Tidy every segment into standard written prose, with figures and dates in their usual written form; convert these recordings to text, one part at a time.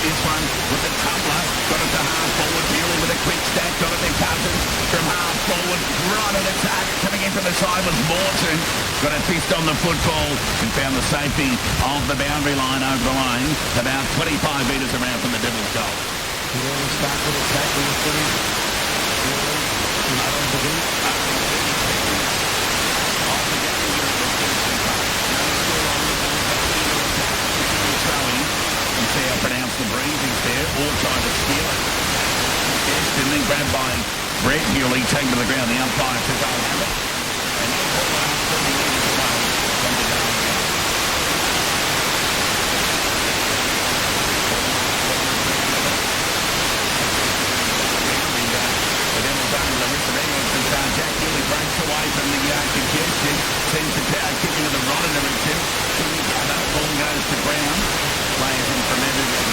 this one with the tumbler. Got it to half forward. Bewley with a quick stack. Got it to Cousins from half forward. Right at the target. Coming in from the side was Melton. Got a fist on the football and found the safety of the boundary line over the lane. About 25 metres around from the Devil's goal. Really start with a tackle with footy. You see how pronounced the breathing's there, or trying to steal it. Yes, and then grabbed by Brett Bewley, taken to the ground. The umpire says, I'll have it. And then ball out 30 metres away from the Darley goal. The Devils under the wrist of Edwards and Jack Bewley breaks away from the congestion, sends the crowd kicking to the right direction. Ball goes to ground. Players in from everywhere.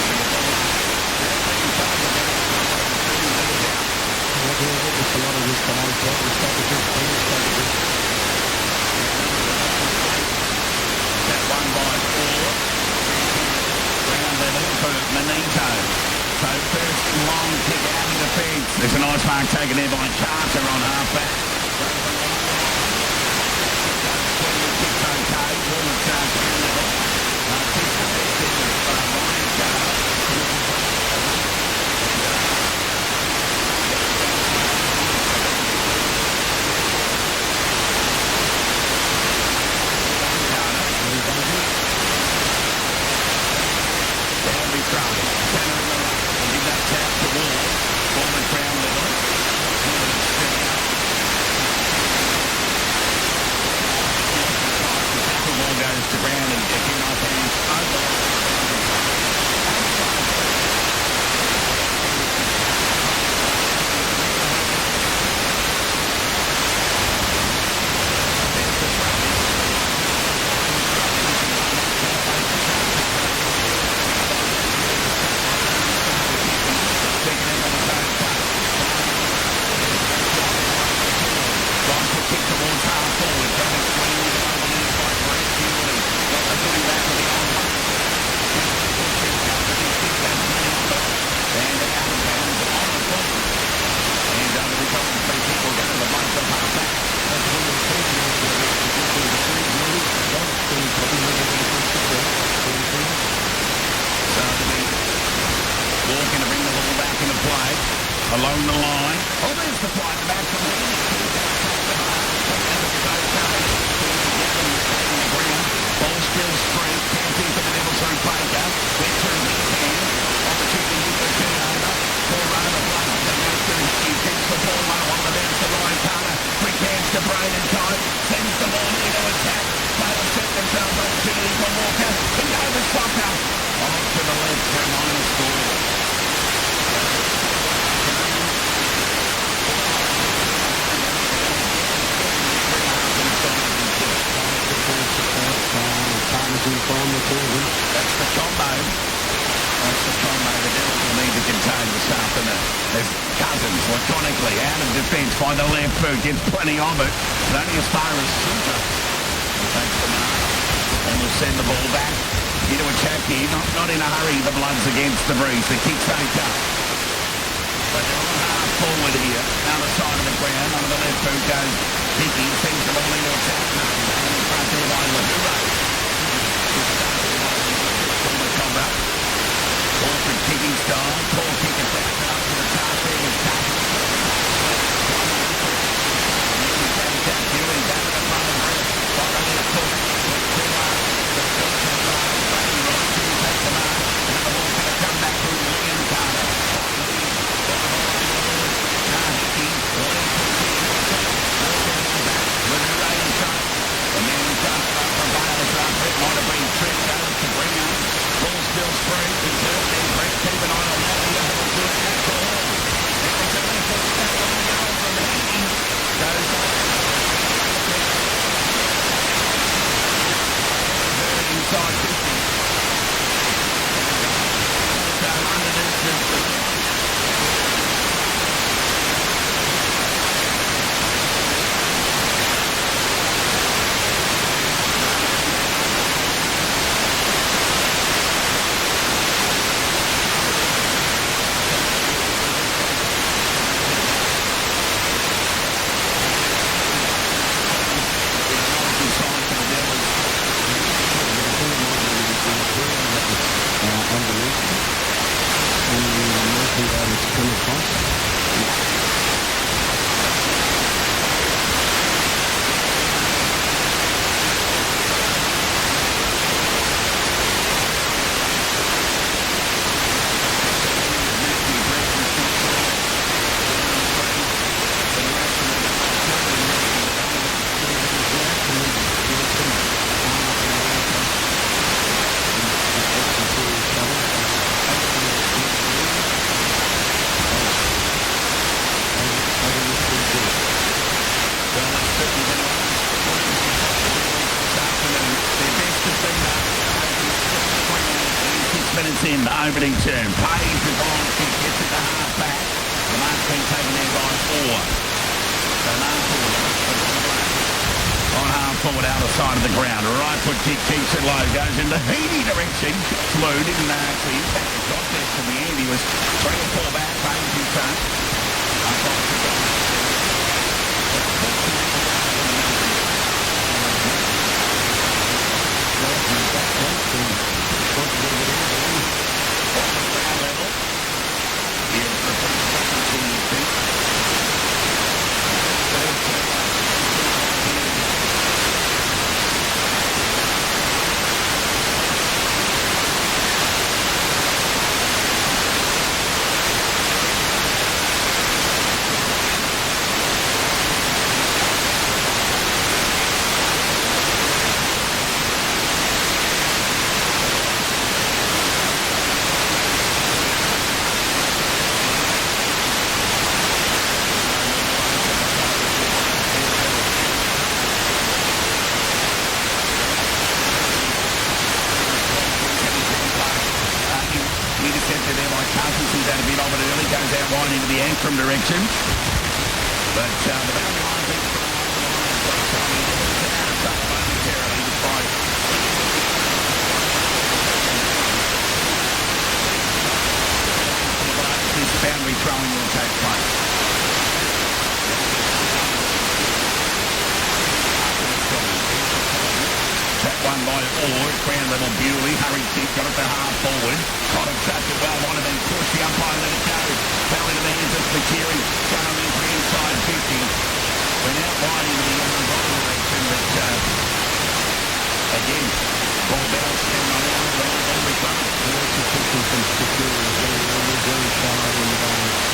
It's a lot of risk today. That one by 4. Ground level for Manito. So first long kick out of defence. There's a nice mark taken there by Carter on half-back. Kick's okay. Ball at ground level. Along the line. Oh, there's the flight back from the ball still straight. Camping for the Devils through Baker. They're turning his hand. Opportunity for turnover. Ball run of the blood. He takes the ball low on the bounce to Ryan Carter. Quick hands to Braden Coe. Sends the ball into attack. Taylor set themselves opportunity for Walker. And over Soccer. Off to the left for a minor score. That's the combo. The Devils will need to contain this afternoon. There's Cousins, laconically, out of defence by the left boot. Gets plenty of it, but only as far as Super. Takes the mark. And will send the ball back into attack here. Not in a hurry, the Bloods against the breeze. The kick's okay. But they're on half forward here. Other side of the ground. On the left boot goes Hickey. Sends the ball into attack. And in front there by Lahura. Awkward kicking style. Paul kick it back up to the top there with Cousins. Jack Bewley down to the front of the rim. Following the cook. The cook has got Brady Roach who takes the mark. And the ball's going to come back to Liam Carter. Hickey. With the right shot. And then shot from Bale. minutes in, the opening term. Page with on kick, gets it to half back. The mark's been taken there by 4. So half forward, on half forward, outer side of the ground. A right foot kick keeps it low, goes in the heady direction. Flew, didn't actually impact the shot test in the end. He was 3 or 4 back, Page in front. From direction, but the boundary line beats momentarily despite this boundary throwing will take place. That one by Orr, ground level Bewley, hurried kick, got it to half forward. Cotton trapped it well, might have been pushed, the umpire let it go. Fell into the hands of McKeary, front on into the inside 50. Went out wide into the bottom direction, but again, ball bounced down the line, the ball be front. Lots of pushing from McKeary, very shy in the game.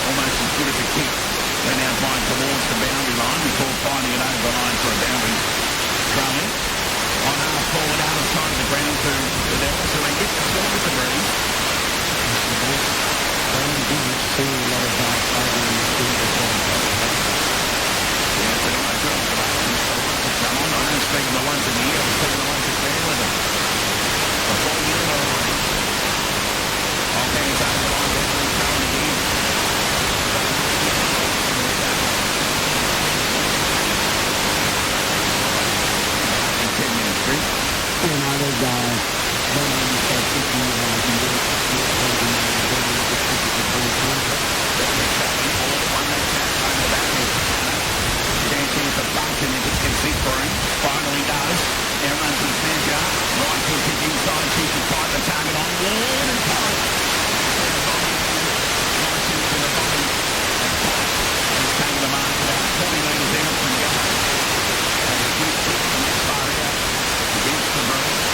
Almost as good as a kick. They're now flying towards the boundary line before finding it over the line for a boundary throw-in. On half forward, out of sight of the ground to the Devils, so they get the score with the breeze. Only didn't see a lot of that over in the field before. Yeah, but I got the ones that come on. I don't speak of the ones in the air, I speak of the ones that bear with them. Before you get the line. Okay, it's over the line, boundary throw-in again. United dancing for Bunton if it gets it for him. Finally does. Now runs his measure. Right foot kick inside. Keeps it tight. The target on Ward and tight. Nice into the body. He's taking the mark about 40 metres out from goal. And a good kick from that far out. Against the breeze.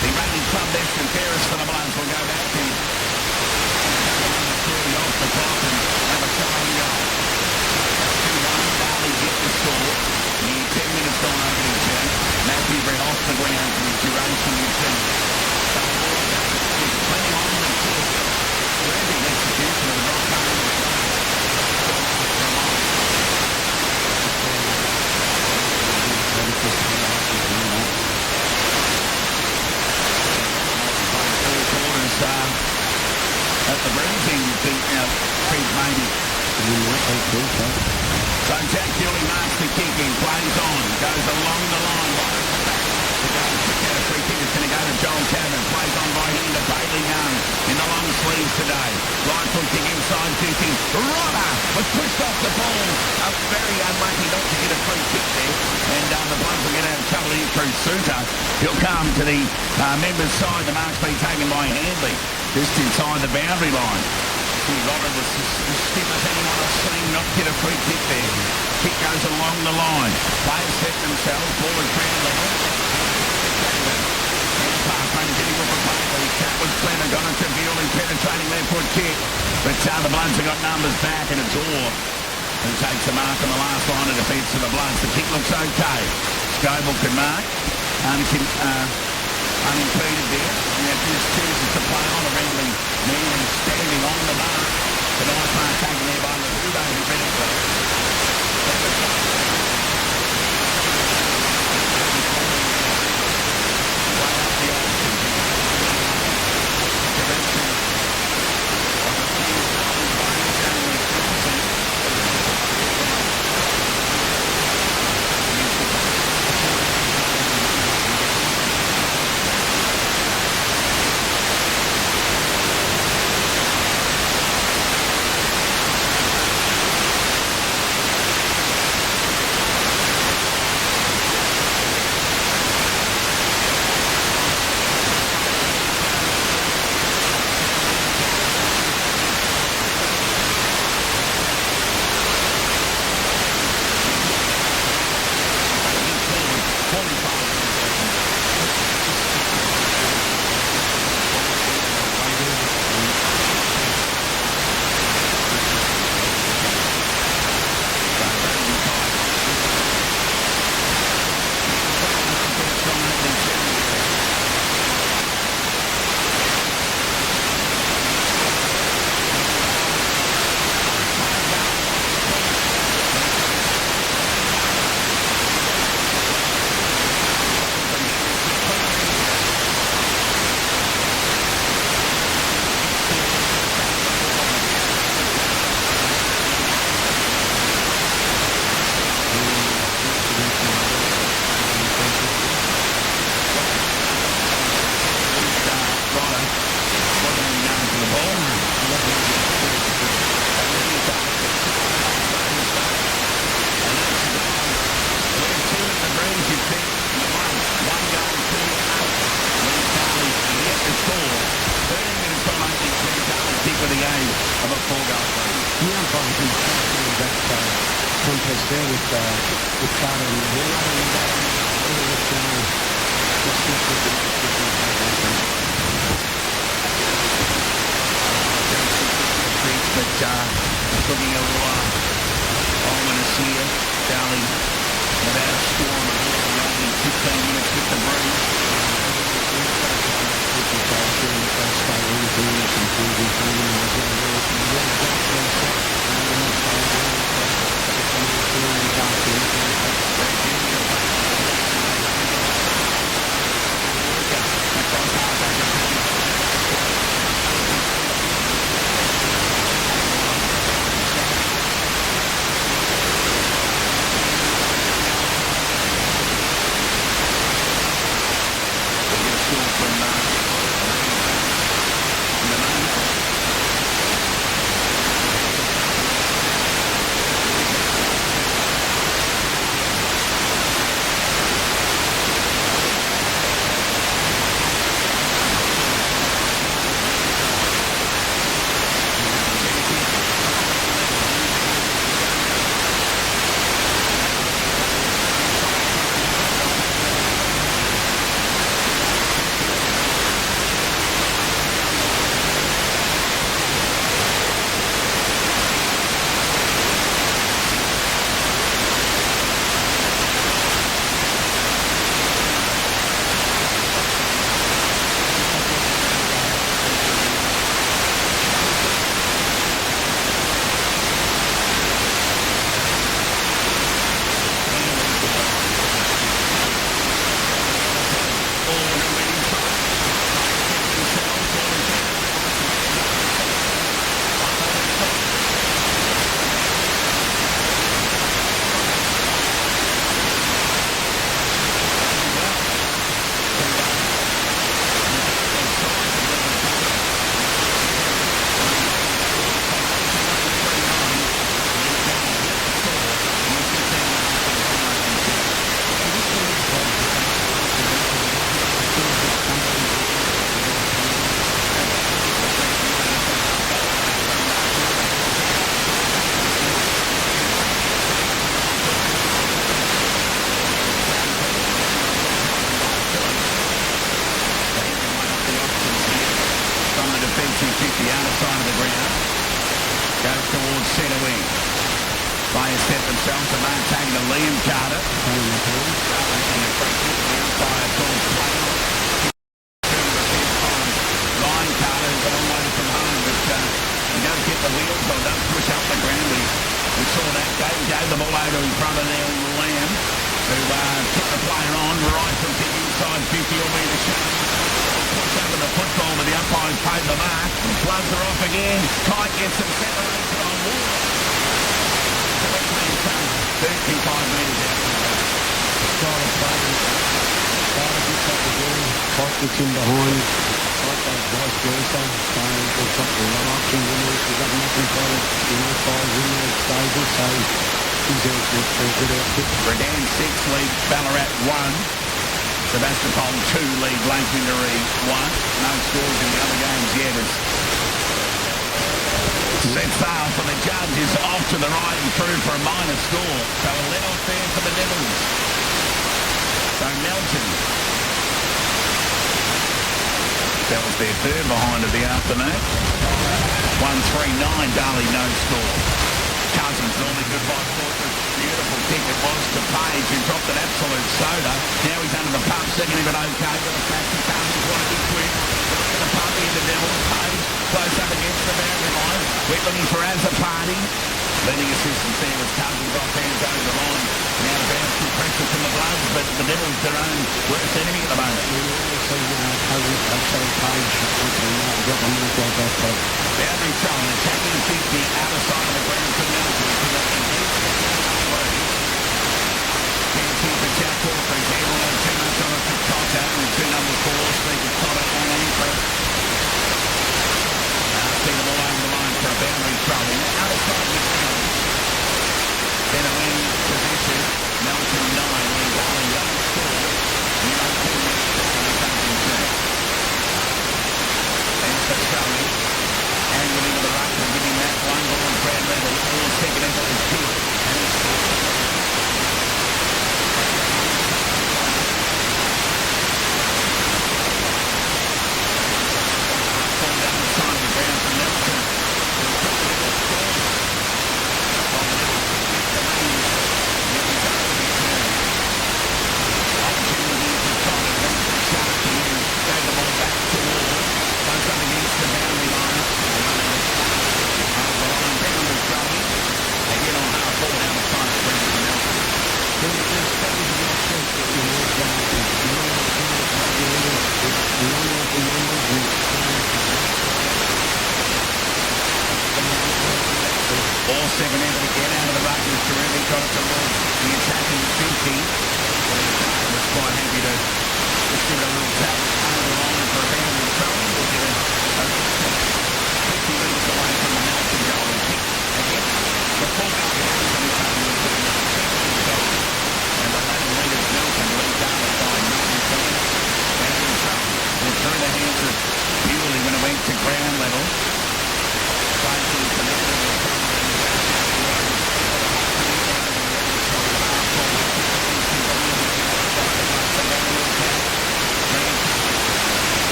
The reigning club best and fairest for the Bloods will go back and off the top and have a shot on goal. 2-1, Darley get the score. Near 10 minutes gone opening turn. Matthew Brett off the ground for the duration you see. So there's plenty on the kick. Terrific execution of the rock home. At the breezing feet now, feet maybe. So Jack Hewley marks the kick in, plays on, goes along the line, the goal kick out a free kick is going to go to Joel Cameron, plays on by hand to Bailey Young in the long sleeves today. Right foot kick inside 50. Rodder was pushed off the ball. Very unlucky not to get a free kick there. And the Bloods will get out of trouble here through Suter. He'll come to the members' side. The mark's been taken by Handley just inside the boundary line. Robert was the stiffest anyone I've seen not get a free kick there. Kick goes along the line. Players set themselves. Ball is ground level. Trying to get him off a play. That was clever. Got it to Bewley. Penetrating left foot kick. But the Bloods have got numbers back, and it's Orr who takes the mark on the last line of defence for the Bloods. The kick looks okay. Scoble can mark. Unimpeded there. And that just chooses to play on around the knee and standing on the bar. The nice mark taken there by the Hugo who read it well. Looking a little ominous here. Darley without a storm of only 15 minutes with the breeze. himself to maintain the Liam Carter. Making a free kick now by a tall player. Ryan Carter is a long way from home, but he don't get the wheels or don't push up the ground. We saw that gave the ball over in front of Neil Lamb, who took the player on right from the inside 50 will be the shot. Push over the football, but the umpires paid the mark. Floods are off again. Kite gets some separation on Wood. 35 metres out. Started playing. Started gets up again. Kite gets in behind. Kite goes vice versa. So there's got the run options in there. She's got nothing for it. Fires in there. It stays it. So she's a good outfit. Redan 6 lead Ballarat 1. Sebastopol 2 lead Lake-Windery 1. No scores in the other games yet. It's set sail for the judge is off to the right and through for a minor score. So a let off there for the Devils. So Melton. That was their third behind of the afternoon. 1-3-9, Darley no score. Cousins normally good by Fortress. Beautiful kick it was to Page, who dropped an absolute soda. Now he's under the pump, second him at okay. Got a fast and Cousins want to be quick. Got a pump in the Devils. Page close up against the boundary line. We're looking for Azapati. Leading assistance there was Cousins off hands over the line. Now to bounce some pressure from the Bloods, but the Devils their own worst enemy at the moment. Cousins, actually Page. Got the move like that, but boundary throw, attacking 50, outer side of the ground for Melton. Can't keep the Jack Walker. He's able to have 2 numbers on it for Cotter and 2 number 4, Stephen Cotter and Anchor. See the ball over the line for a boundary throw. Outer side of the ground. Then a win position. Melton 9, lead Darley 1 score. Now 2 minutes score in the coaching team. And for Scully. Angled into the ruck and giving that one ball and Brad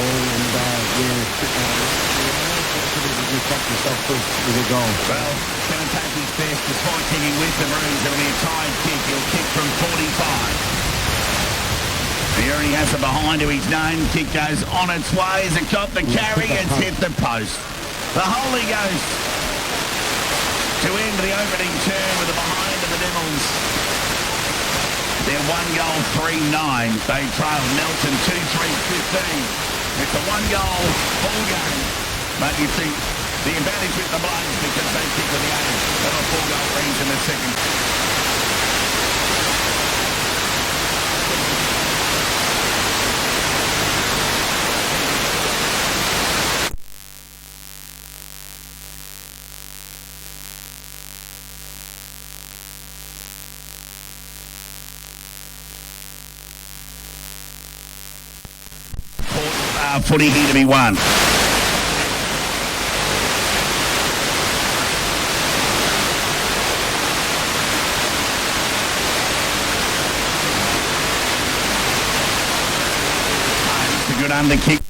ball, and you cut yourself with a goal. Well, going to take his best despite kicking with the Maroons. It'll be a tied kick. He'll kick from 45. He already has it behind to his name. Kick goes on its way. Has it got the carry? It's hit the post. The Holy Ghost to end the opening term with the behind of the Devils. They're 1-3-9. They trail Melton 2-3-15. It's a 1-goal ball game. But you think the advantage with the Bloods because they kick with the 8 and a 4-goal range in the second. 40 here to be won. It's a good under kick.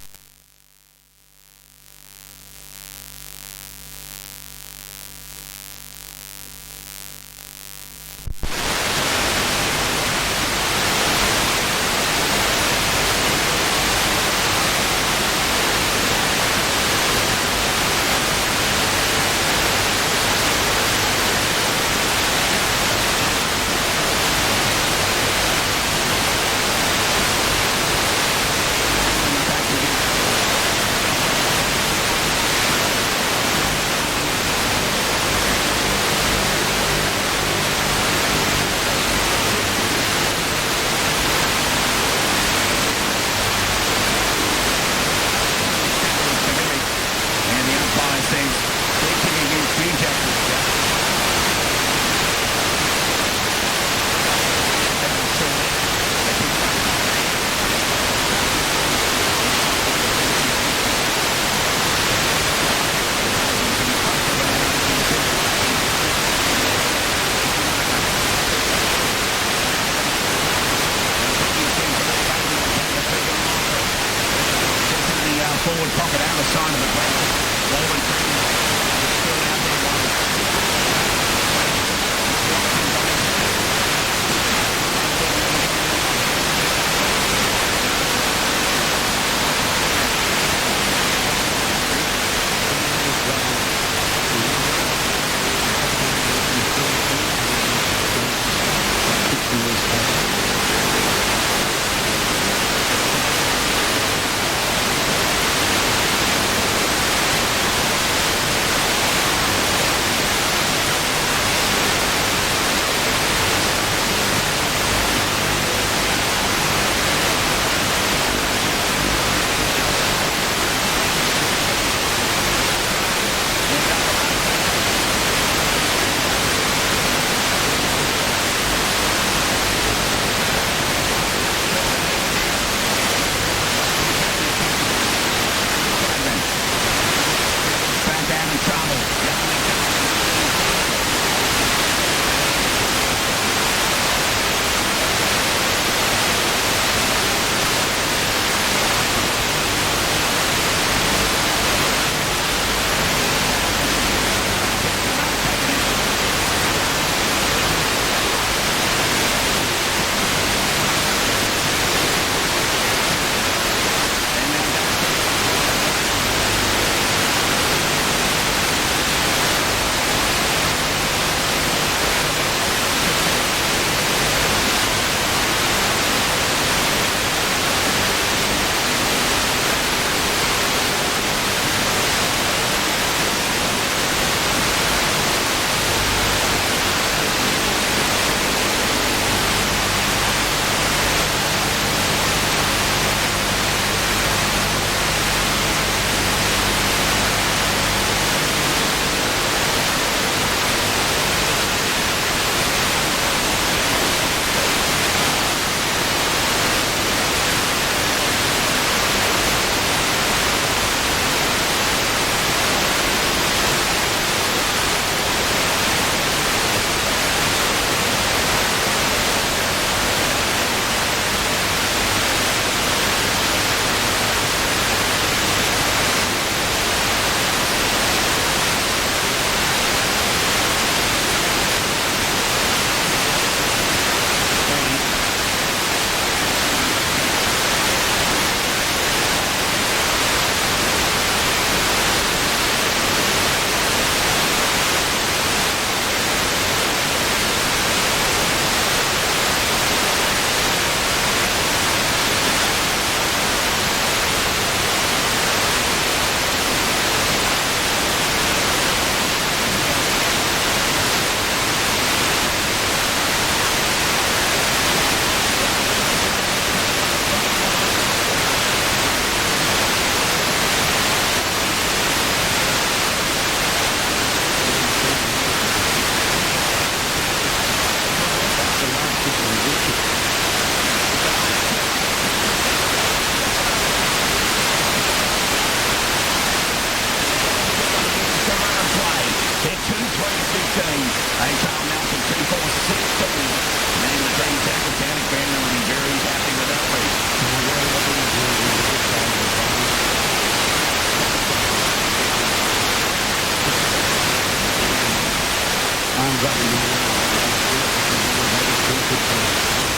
got in there.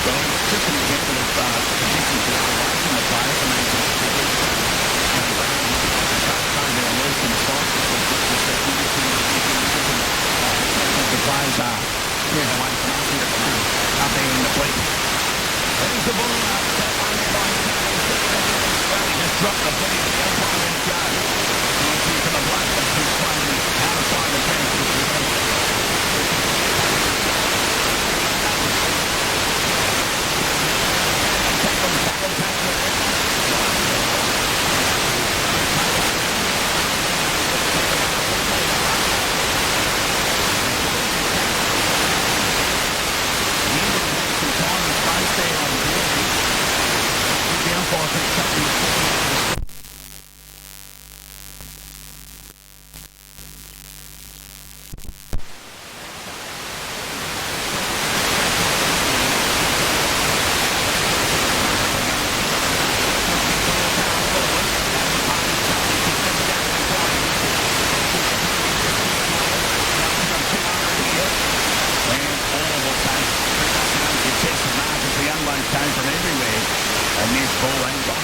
Well, it's just an example of conditions that are away from the players. I mean, the players are away from us here at the moment, up there in the fleet. There's the ball up, just dropped the footy, the umpire let it go. Nice here for the bloke that's been playing outside the fence. Came from everywhere, and this ball ain't got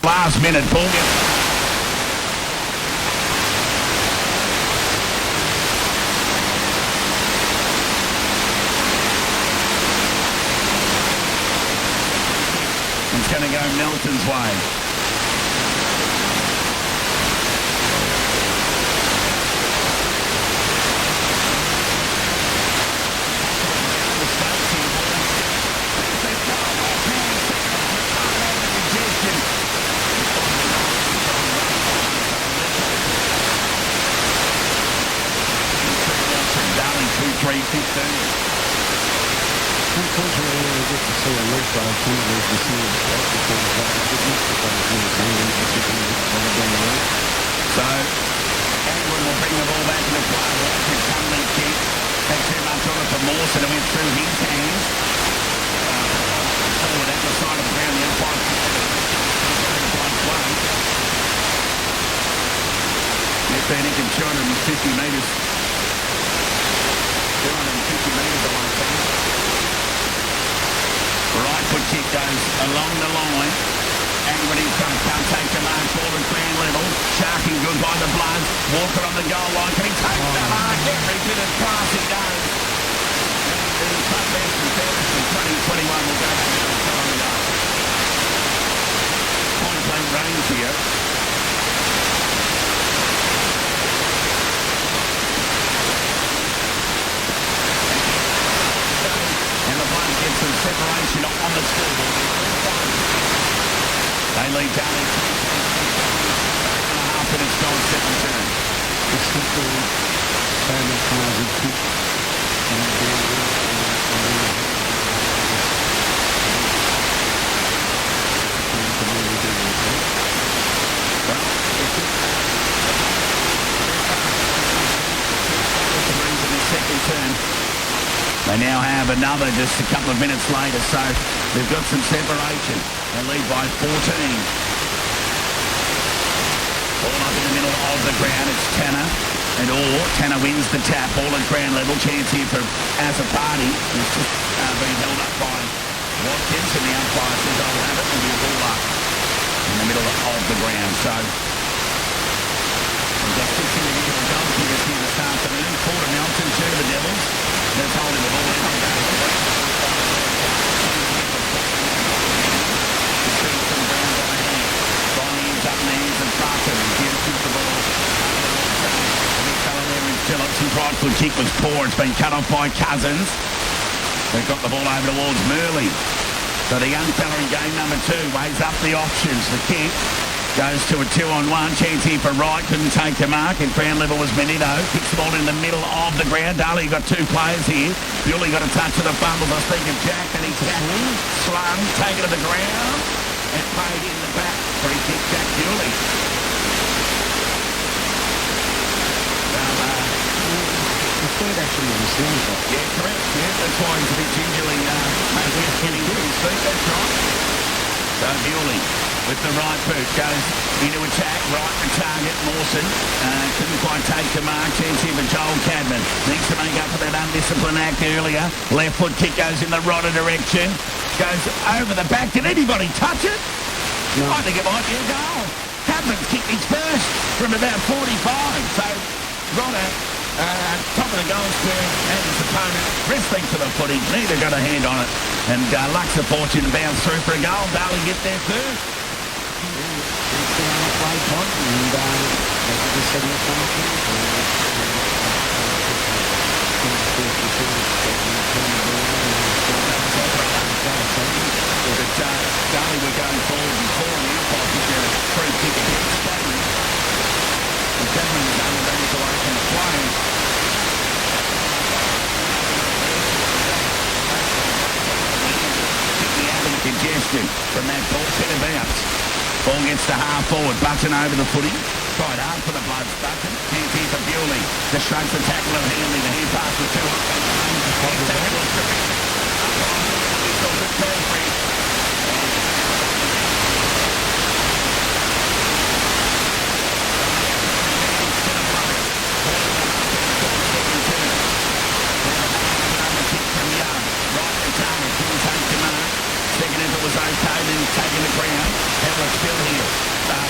last minute ball. It's going to go Melton's way. Darley 2-3-15. country area, we get to see a lot of some of these machines. So, Edwin will bring the ball back in the play. Watford tumbling kick. Had too much on it for Mawson and went through his hands. Forward at the side of the ground, the umpire play. Net Bannick in 250 metres. 250 metres away from him. Right foot kick goes along the line. Angwin in front, can't take the mark, ball at ground level. Sharking good by the Bloods. Walker on the goal line, can he take the mark? Every bit of class he does. And the club best and fairness in 2021 will go back to the goal. Point blank range here. And the Bloods get some separation on the scoreboard. They lead Darley 3.5 minutes gone, second turn. It's simply so much more good kick. Second turn. They now have another just a couple of minutes later, so they've got some separation. They lead by 14. Ball up in the middle of the ground. It's Tanner and Orr. Tanner wins the tap. Ball at ground level. Chance here for Azapati. It's just being held up by Watkins, and the umpire says, I'll have it, and we'll ball up in the middle of the ground. So we've got 6 individual goal kickers here this afternoon. 4 to Melton, 2 to the Devils. They're holding the ball in. Up in the hands of Barton. Here's the ball. Phillips, his right foot kick was poor. It's been cut off by Cousins. They've got the ball over towards Murley. So the young fella in game number 2 weighs up the options. The kick goes to a 2-on-1. Chance here for Wright. Couldn't take the mark. At ground level was Benito. Kicks the ball in the middle of the ground. Darley got 2 players here. Bewley got a touch of the bundle. I think of Jack, and he's slung, taken to the ground, and played in the back. Free kick, Jack Bewley. The third actually was slung. Yeah, correct. Yeah, that's why he's a bit gingerly getting to his feet. That's right. So Bewley with the right boot goes into attack. Right to target. Mawson couldn't quite take the mark. Chance here for Joel Cadman. Needs to make up for that undisciplined act earlier. Left foot kick goes in the right direction. Goes over the back. Did anybody touch it? No. I think it might be a goal. Cadman's kicked his first from about 45. So Rodder, top of the goal square, and his opponent wrestling to the footy. Neither got a hand on it. And Lux of Fortune bounced through for a goal. Darley get there first. It's on the play pod, and as I just said, Darley were going forward before, and the umpire took a free kick against Cadman. And Cadman was only running away from the play. Kicking out of congestion from that ball, set of bounce. Ball gets to half forward. Button over the footy. Tried hard for the Bloods. Button. Hands here for Bewley. Just shrugs the tackle of Hanley. The hand pass was too high. Second effort was okay, then taking the ground. Edler still here.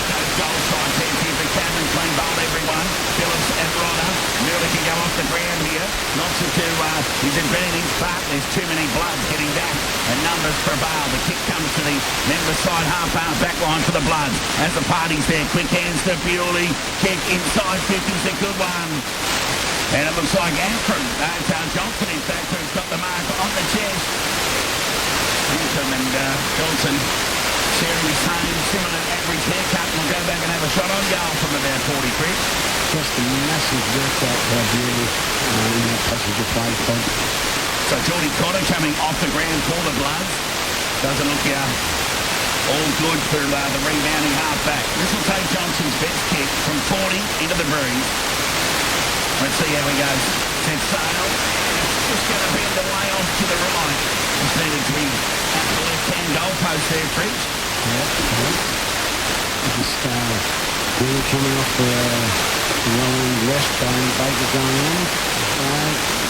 Goes goal side, 10 here for Cadman, clean bowled everyone. Phillips and Rodder. Murley can go off the ground here. Knocks it to his advantage, but there's too many Bloods getting back. And numbers prevail. The kick comes to the member side half-hour back line for the Bloods. As the party's there, quick hands to Bewley. Kick inside 50's a good one. And it looks like Antrim, Johnson in fact, who's got the mark on the chest. Antrim and Johnson sharing the same similar average haircut, and we'll go back and have a shot on goal from about 40 feet. Just a massive workout by Bewley in that passage of play. So So Geordie Cotter coming off the ground for the Bloods. Doesn't look all good for the rebounding half-back. This will take Johnson's best kick from 40 into the breeze. Let's see how he goes. Set sail. Just going to bend away off to the right. Just needed to be at the left-hand goalpost there, Fridge. Just really coming off the long left, Baker going on.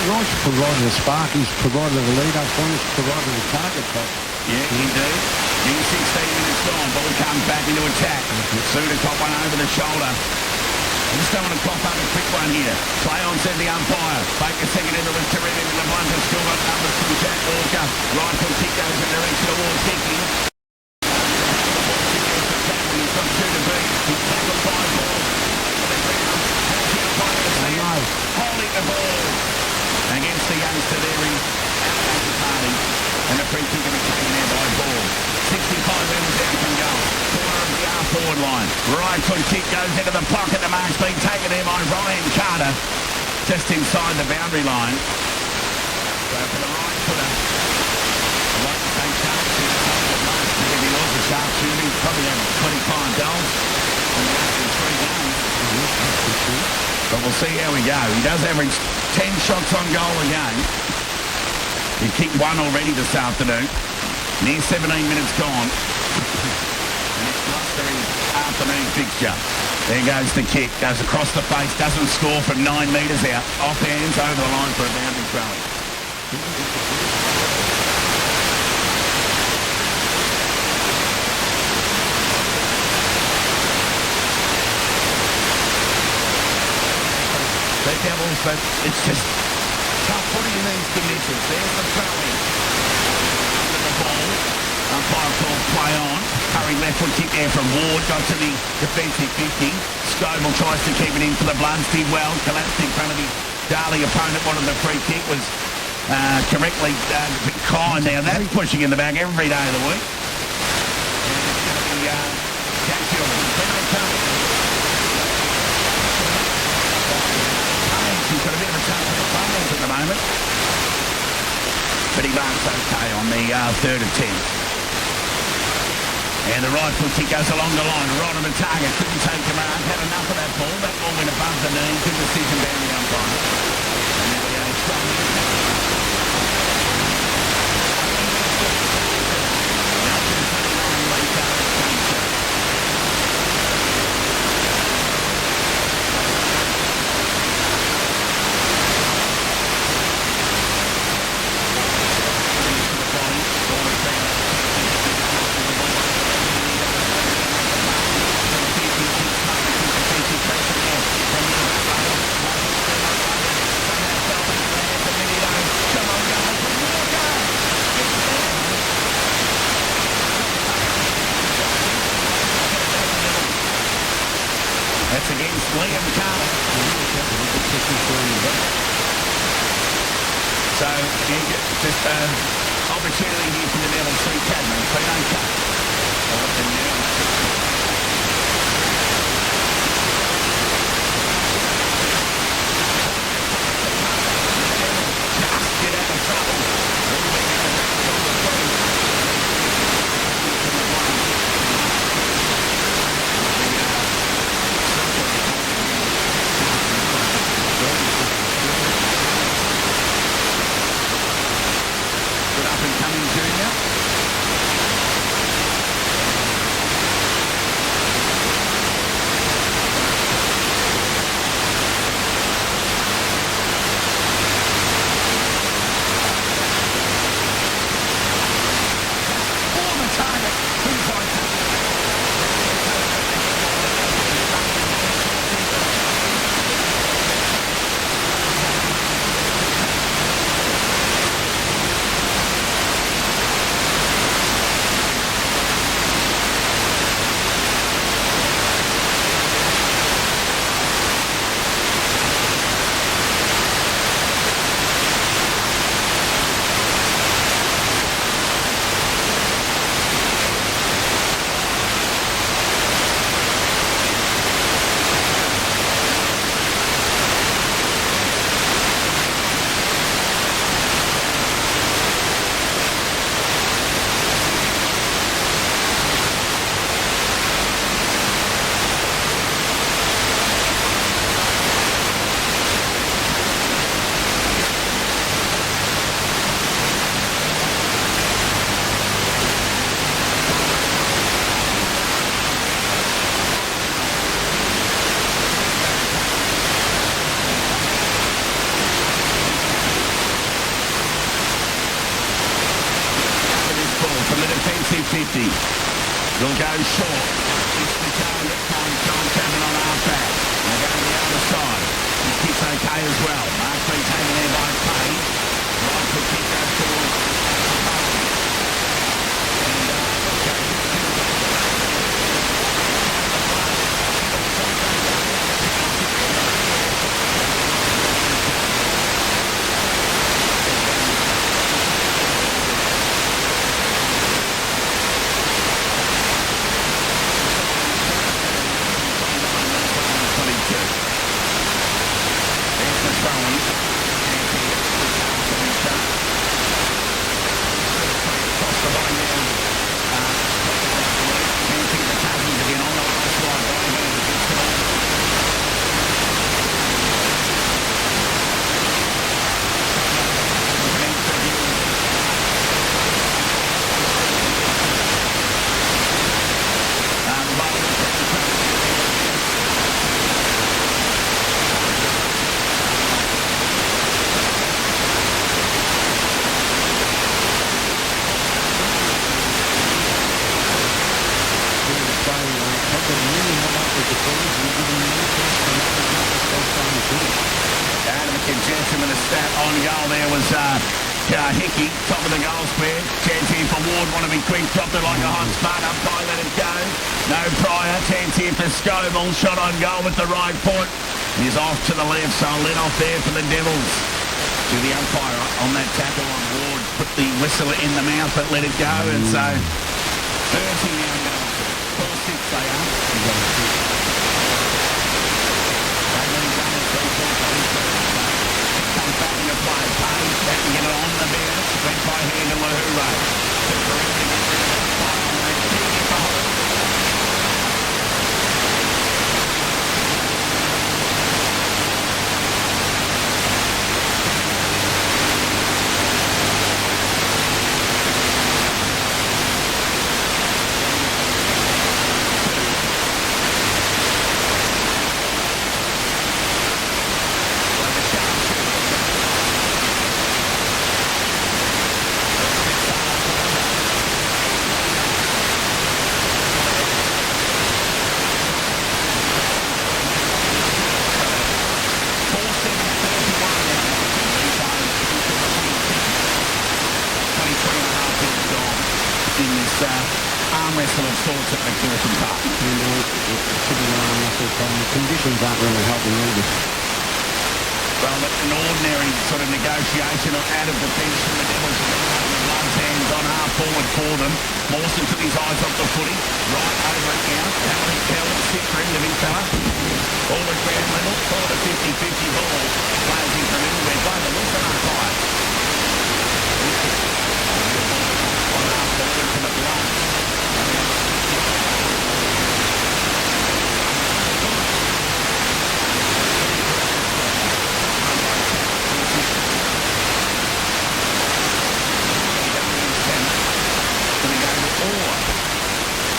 Rice provided a spark, he's provided a lead-up for us, provided a target for. Yeah, indeed. In 16 minutes gone, ball comes back into attack. Suter got one over the shoulder. I just don't want to cough up a quick one here. Play on, said the umpire. Baker second ever was terrific, and the Bloods have still got numbers from Jack Walker. Right foot kick goes in the direction of Wall kicking. He's got two to beat. He's tackled by ball. Holding the ball against the youngster there. He's out of the party. And a free kick to be taken there by Ball. 65 metres down from goal. Corner of the R-forward line. Right foot kick goes into the pocket. The mark's been taken there by Ryan Carter. Just inside the boundary line. So for the right footer, I'd like to say Charles is the last because he was a sharp shooter. He's probably had 25 goals in the last 3 games. But we'll see how we go. He does average 10 shots on goal a game. He kicked one already this afternoon. Near 17 minutes gone. And it's Gloucester's afternoon fixture. There goes the kick. Goes across the face. Doesn't score from 9 metres out. Off hands over the line for a boundary throw. The Devils, but it's just tough footy in these conditions. There's the throw-in. Under the ball. Umpire called play on. Hurry left foot kick there from Ward. Got to the defensive 50. Scoble tries to keep it in for the Bloods. Did well. Collapsed in front of the Darley opponent. Wanted the free kick. Was correctly declined. Now that's pushing in the back every day of the week. And it's going to be Jackfield. He's got a bit of a touch with the fumbles at the moment. But he marks okay on the third attempt. And the right foot kick goes along the line, right on the target. Couldn't take command, had enough of that ball. That ball went above the knee. Good decision down the umpire. And now we go strong. That's against Liam Carter. So, just opportunity here for the Melton 3 Cadman. So no cut. Just get out of trouble. Good up and coming junior. from the defensive 50. Will go short. It's the target. John Chapman on half back. They'll go to the other side. His kick's okay as well. Mark's been taken there by Payne. Right foot kick goes towards Payne. Hickey, top of the goal square. Chance here for Ward, want to be quick, dropped it like a hot spud, up high, let it go. No prior, chance here for Scobell, shot on goal with the right foot. He's off to the left, so let off there for the Devils. To the umpire on that tackle on Ward, put the whistle in the mouth but let it go, and so 30 now goals. 4-6 they are. Comes back into play. Payne, that can get it on the bounce. Went by hand to Lahura. Arm wrestle of sorts at McPherson Park. You know, it's an arm wrestle problem. The conditions aren't really helping either. Well, an ordinary sort of negotiation out of defence from the Devils. Love's hands on half forward for them. Mawson took his eyes off the footy. Right over it now. Howard, sit for him, the big fella. Ball at ground level. Call it a 50-50 ball. Players in from everywhere. By the Wilson umpire. On half forward to the blood.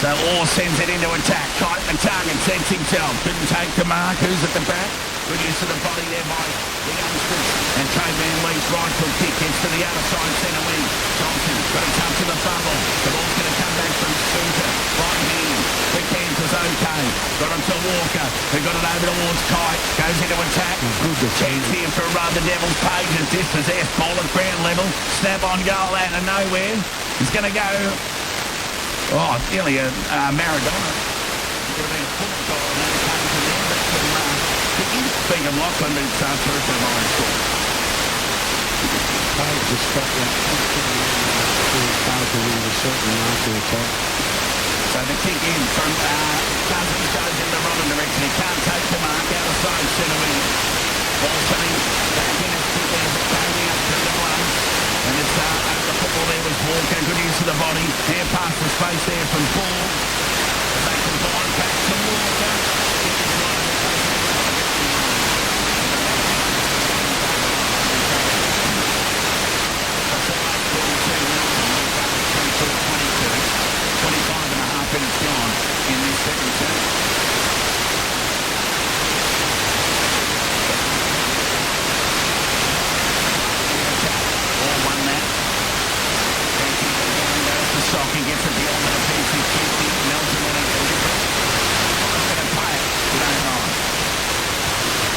So Orr sends it into attack. Kite the target, sets himself. Couldn't take the mark. Who's at the back? Good use of the body there by the youngsters. And Trey Van Lee's right foot kick gets to the other side, centre wing. Thompson got it up to the fumble. The ball's going to come back from Scooter. Right hand. Quick hands was okay. Got him to Walker. Who got it over towards Kite. Goes into attack. Good chance here for the Devils. Page is dispossessed. Ball at ground level. Snap on goal out of nowhere. He's going to go... Oh, nearly a Maradona. Could have been a foot goal and then it came to there, but Bingham Lachlan been through for the line score. Page has got that so the kick in from Cousins goes in the wrong direction. He can't take the mark out of side centre wing. Ball coming back in as quickly as it's going up to the one. And it's over the football there was Walker. Good use of the body. Hair past the space there from Paul. Back from Bond, back to Walker. Minutes gone in this second set. All won that. Goes to Sock. Hickey gets it beyond the defensive 50. Melton will then deliver it. He's going to pay it. Don't mind.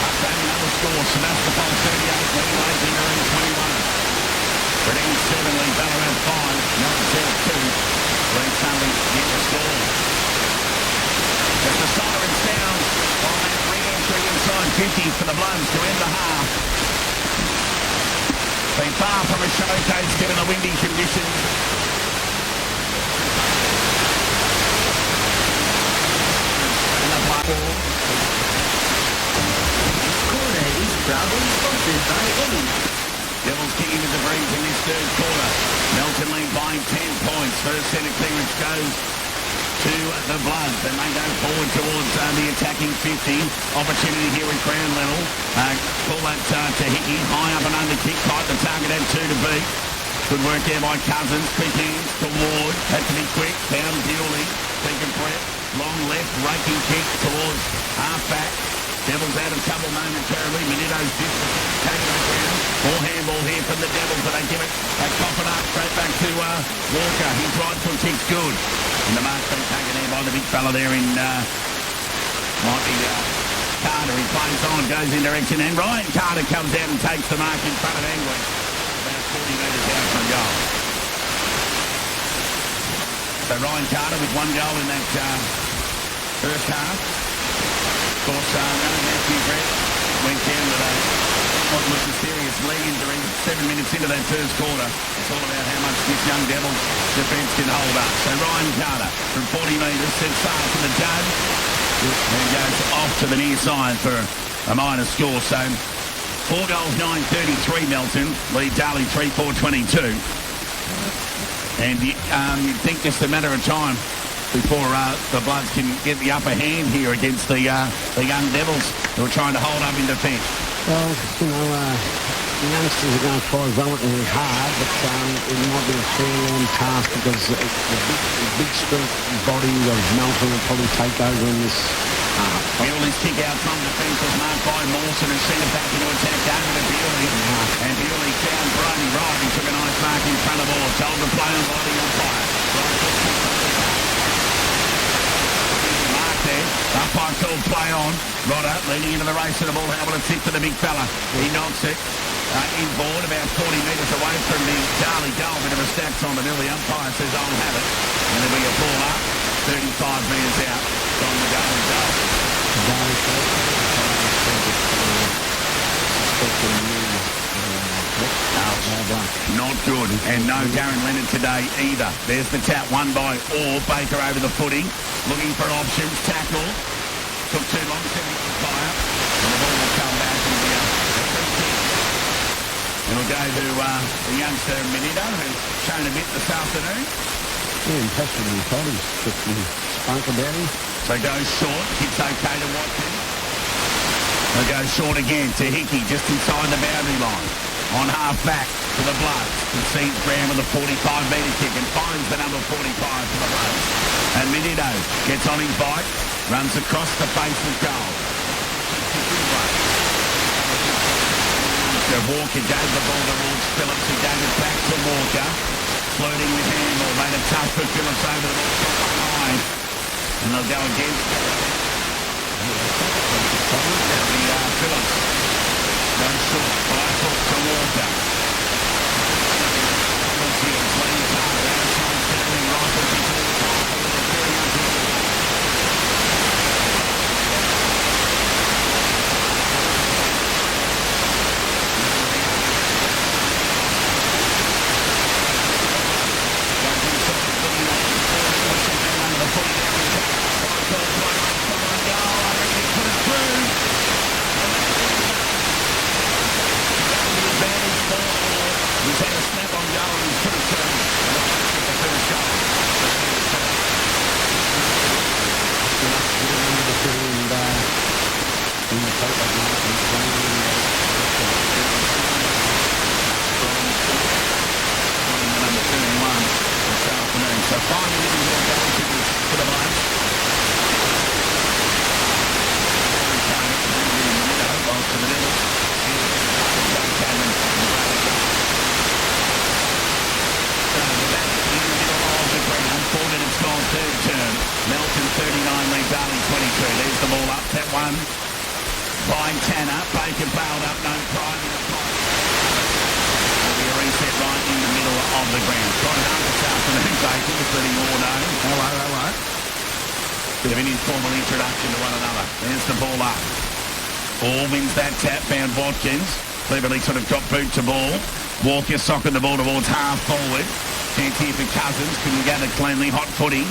Updating another score. Sebastopol 38. Leeway's in there in 21. Reading 7. Lee Ballarat 5. Melton 2. Lee Sunday get the score. As the siren sounds on that re-entry inside 50 for the Bloods to end the half. Been far from a showcase given the windy conditions. And the platform. This corner is proudly sponsored by Eddie. Devils kicking with the breeze in this third quarter. Melton lead by 10 points. First set of clearance goes to the Bloods, and they go forward towards the attacking 50. Opportunity here at ground level. Pull that to Hickey. High up and under kick. Tight the target had 2 to beat. Good work there by Cousins. Quick hands to Ward. Had to be quick. Found Darley. Second prep. Long left. Raking kick towards half back. Devils out of trouble momentarily. Minito's distance taking the ground. More handball here from the Devils, but they give it. They cough it up straight back to Walker. His right foot kick's good. And the mark's been taken there by the big fella there in might be Carter. He plays on, goes in direction, and Ryan Carter comes out and takes the mark in front of Angwin. About 40 metres out from goal. So Ryan Carter with 1 goal in that first half. Of course, Matthew Brett went down with what looked a serious leg injury 7 minutes into that first quarter. It's all about how much this young Devils defence can hold up. So Ryan Carter from 40 metres sets sail for the judge and goes off to the near side for a minor score. So 4 goals, 9-33 Melton. Lead Darley 3-4-22. And you'd think just a matter of time before the Bloods can get the upper hand here against the young Devils who are trying to hold up in defence. Well, you know, the youngsters are going to try relatively hard, but it might be a fair task because the big strength body of Melton will probably take over in this half. Bewley's kick out from defence was marked by Mawson and sent it back into attack over to Bewley. And Bewley found Brody right. He took a nice mark in front of all. Told to play on by the umpire. Mark there. Umpire called play on. Rodder leading into the race of the ball. Able to tip to the big fella. He knocks it. Inboard about 40 metres away from the Darley goal. Bit of a stats on the middle. The umpire says I'll have it. And there'll be a ball up 35 metres out from the Darley goal. Not good. And no Darren Leonard today either. There's the tap won by Orr. Baker over the footing. Looking for options. Tackle. Took too long to fire. And the ball will come back and be a free kick. It'll go to the youngster Minito, who's shown a bit this afternoon. Yeah, impressive with his body. Got some spunk about him. So goes short. Kick's okay to Watkins. They go short again to Hickey, just inside the boundary line. On half back to the Bloods. Concedes ground with a 45-metre kick and finds the number 45 for the Bloods. And Minito gets on his bike, runs across the face of goal. So Walker gave the ball towards Phillips, who gave it back to Walker. Flirting with handball, made it tough for Phillips over the ball high. And they'll go again. That'll be Phillips. Goes short, by foot to Walker. Fields leads hard, outside Sterling, rifles before the top of the advantage for by Tanner. Baker bailed up, no pride in the pot. There'll be a reset right in the middle of the ground. Got it up this afternoon, Baker, just letting you all know. Hello. Bit of an informal introduction to one another. There's the ball up. All wins that tap, found Watkins. Cleverly sort of got boot to ball. Walker socking the ball towards half forward. Chance here for Cousins. Couldn't get it cleanly. Hot footy.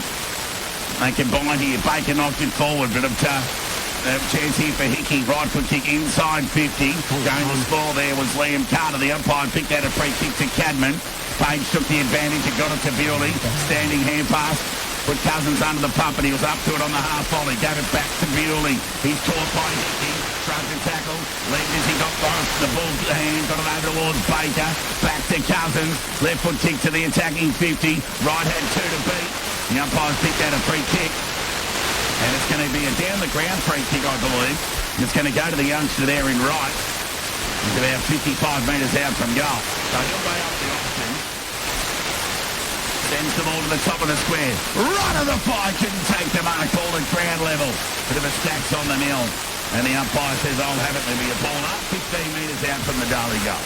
They combined here. Baker knocked it forward. Bit of chance here for Hickey. Right foot kick inside 50. Going to score there was Liam Carter. The umpire picked out a free kick to Cadman. Page took the advantage and got it to Bewley. Standing hand pass. Put Cousins under the pump, and he was up to it on the half volley. Gave it back to Bewley. He's caught by Hickey. Shrugged and tackle. Legged as he got both. The ball hand got it over towards Baker. Back to Cousins. Left foot kick to the attacking 50. Right hand 2 to beat. The umpire's picked out a free kick. And it's going to be a down the ground free kick, I believe. It's going to go to the youngster there in right. He's about 55 metres out from goal. So he'll way up the option. Sends the ball to the top of the square. Right of the fly. Couldn't take the mark. Ball at ground level. Bit of a stacks on the nil. And the umpire says, I'll have it. There'll be a ball up 15 metres out from the Darley goal.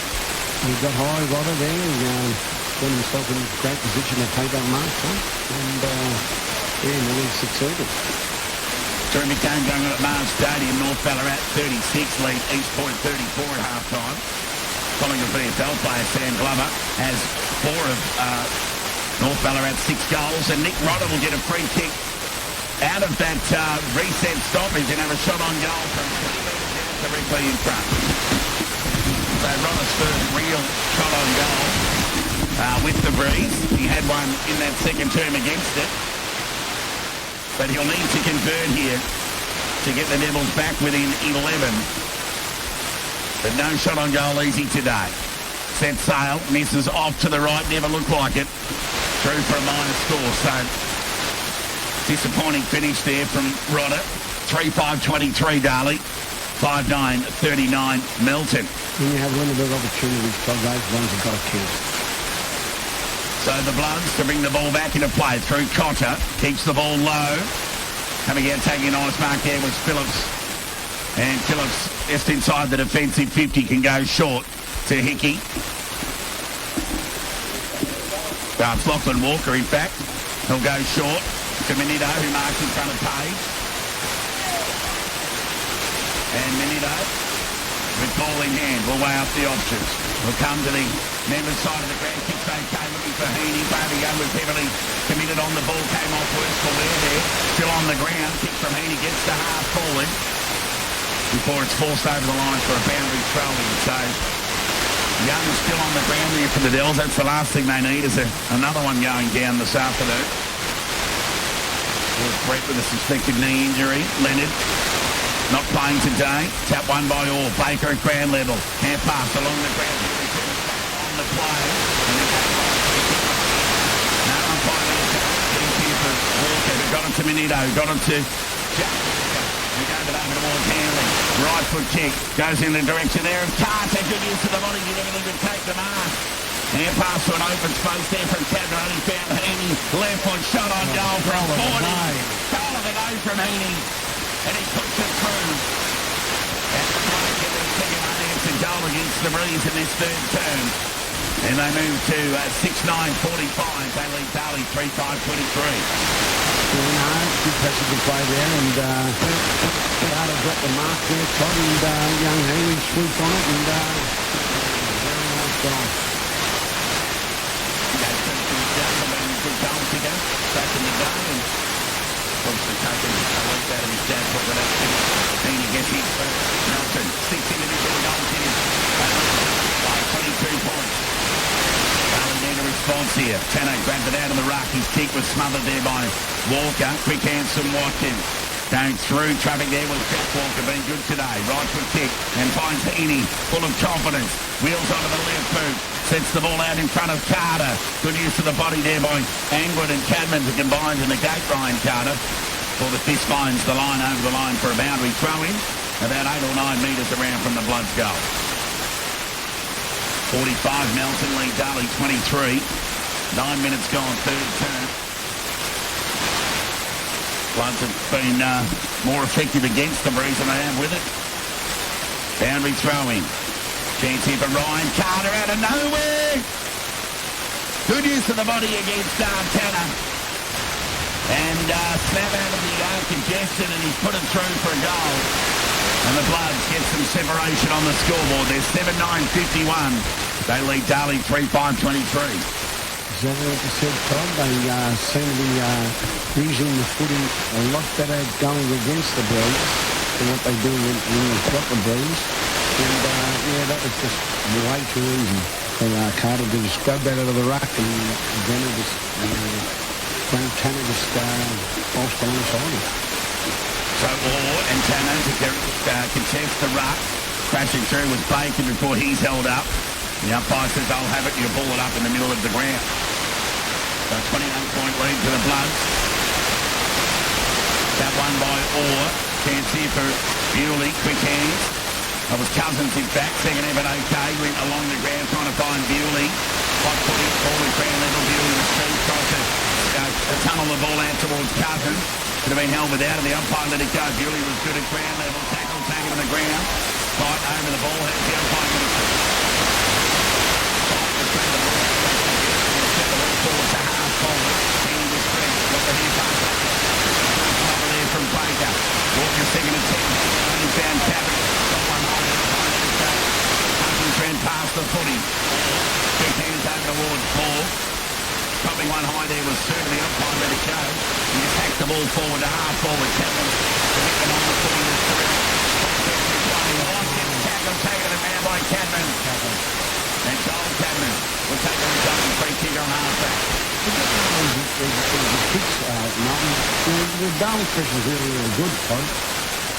He got high, got it there. And got himself in great position to take that mark, son. And, nearly succeeded. Terrific game going on at Mars Stadium. North Ballarat 36, lead East Point 34 at half-time. Following the VFL player, Sam Glover, has 4 of North Ballarat 6 goals. And Nick Rodder will get a free kick out of that reset stoppage and have a shot on goal from 20 metres out directly in front. So Rodder's first real shot on goal with the breeze. He had one in that second term against it. But he'll need to convert here to get the Devils back within 11. But no shot on goal easy today. Set sail, misses off to the right, never looked like it. Through for a minor score, so disappointing finish there from Rodder. 3-5-23 Darley, 5-9-39 Melton. When you have limited opportunities, those ones have got a chance. So the Bloods to bring the ball back into play through Cotter. Keeps the ball low. Coming out, taking a nice mark there was Phillips. And Phillips just inside the defensive 50 can go short to Hickey. It's Lachlan Walker, in fact. He'll go short to Menito, who marks in front of Page. And Menito, with ball in hand, will weigh up the options. We'll come to the members' side of the ground. Kicks okay, looking for Heaney. Barney Young was heavily committed on the ball. Came off worse for Ware there. Still on the ground. Kick from Heaney gets to half forward before it's forced over the line for a boundary throw-in. So Young is still on the ground there for the Dells. That's the last thing they need is another one going down this afternoon. Brett with a suspected knee injury. Leonard not playing today. Tap one by all. Baker at ground level. Hand pass along the ground. On the play. No umpire here for Walker. Who got it to Menito. Got it to Jack. Who gave it over towards Hanley. Right foot kick. Goes in the direction there of Carter. Good use of the body. He didn't even take the mark. Hand pass to an open space there from Cadman. Only found Heaney. Left foot shot on goal from 40. Goal of the go from Heaney. And he puts it through. And the Bloods get their second unanswered goal against the Breeze in this third term. And they move to 6-9-45. They lead Darley 3-5-23. Good pressure to play there, and Carter got the mark there, Todd, and young Heaney swooped on it, and very nice goal. Good goal kicker back in the day, and obviously taken a week out of his dad for that. Heaney gets his first. Melton, 6 individual goal kickers. By 22 points. Darley need a response here. Tanner grabbed it out of the ruck. His kick was smothered there by Walker. Quick handsome Watkins. Going through traffic there was Jack Walker, been good today. Right foot kick and finds Heaney, full of confidence. Wheels onto the left boot. Sets the ball out in front of Carter. Good use of the body there by Angwood and Cadman to combine to negate Ryan Carter. For the fist finds the line over the line for a boundary throw-in. About 8 or 9 metres around from the Bloods goal. 45 Melton lead Darley 23. 9 minutes gone, third term. Bloods have been more effective against the Breeze than they have with it. Boundary throwing. Chance here for Ryan Carter out of nowhere. Good use of the body against Tanner. And snap out of the congestion, and he's put it through for a goal. And the Bloods get some separation on the scoreboard. They're 7-9-51. They lead Darley 3-5-23. Exactly what you said, Todd. They seem to be using the footy a lot better going against the Breeze than what they do when they've got the Breeze. And, that was just way too easy for Carter to just grab that out of the ruck, and then he just, Frank Tanner just bolstered alongside him. So Orr and Tanner to contest the ruck. Crashing through was Bacon before he's held up. The umpire says they'll have it, you ball it up in the middle of the ground. So 21-point lead to the Bloods. That one by Orr. Chance here for Bewley, quick hands. That was Cousins in back, second effort okay. Went along the ground trying to find Bewley. Hot footy, ball at ground level. Bewley was speed, tries to tunnel the ball out towards Cousins. Could have been held without it. The umpire let it go. Bewley was good at ground level. Tackle taken on the ground. Fight over the ball. Has the umpire going to set the ball forward to half forward. Kenny was free. Got the near pass. Cover there from Baker. Walker second attempt. Only found Cabot. Got one high. Cousins ran past the footy. Quick hands over towards Paul. Probably one high there was certainly umpire let it go. He just hacked the ball forward to half forward. Cabot. The victim on the footy was through. Taken a man by Cadman. And Joel Cadman will take a return free kick on half-back. The Darley Christians really, really good, Todd.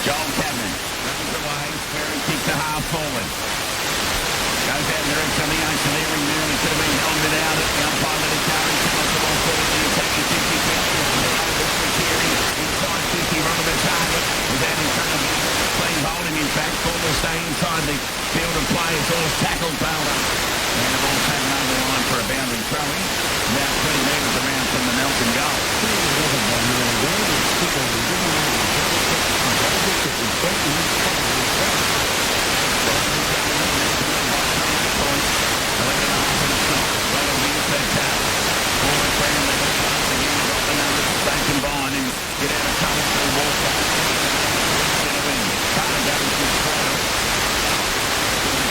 Joel Cadman runs away, squaring kick to half forward. Goes out in the direction of the ocean there, and nearly could have been held without it. The umpire let it go, and comes the ball forward, and attacking 50-50. Inside 50, run to the target. Was out in front of him. Clean holding, in fact. Ball will stay inside the field of play. It's all tackled, Balder. And the ball taken over the line for a boundary throwing. About 20 metres around from the Melton goal. They combine and get out of trouble for the ball. Carter goes to the corner.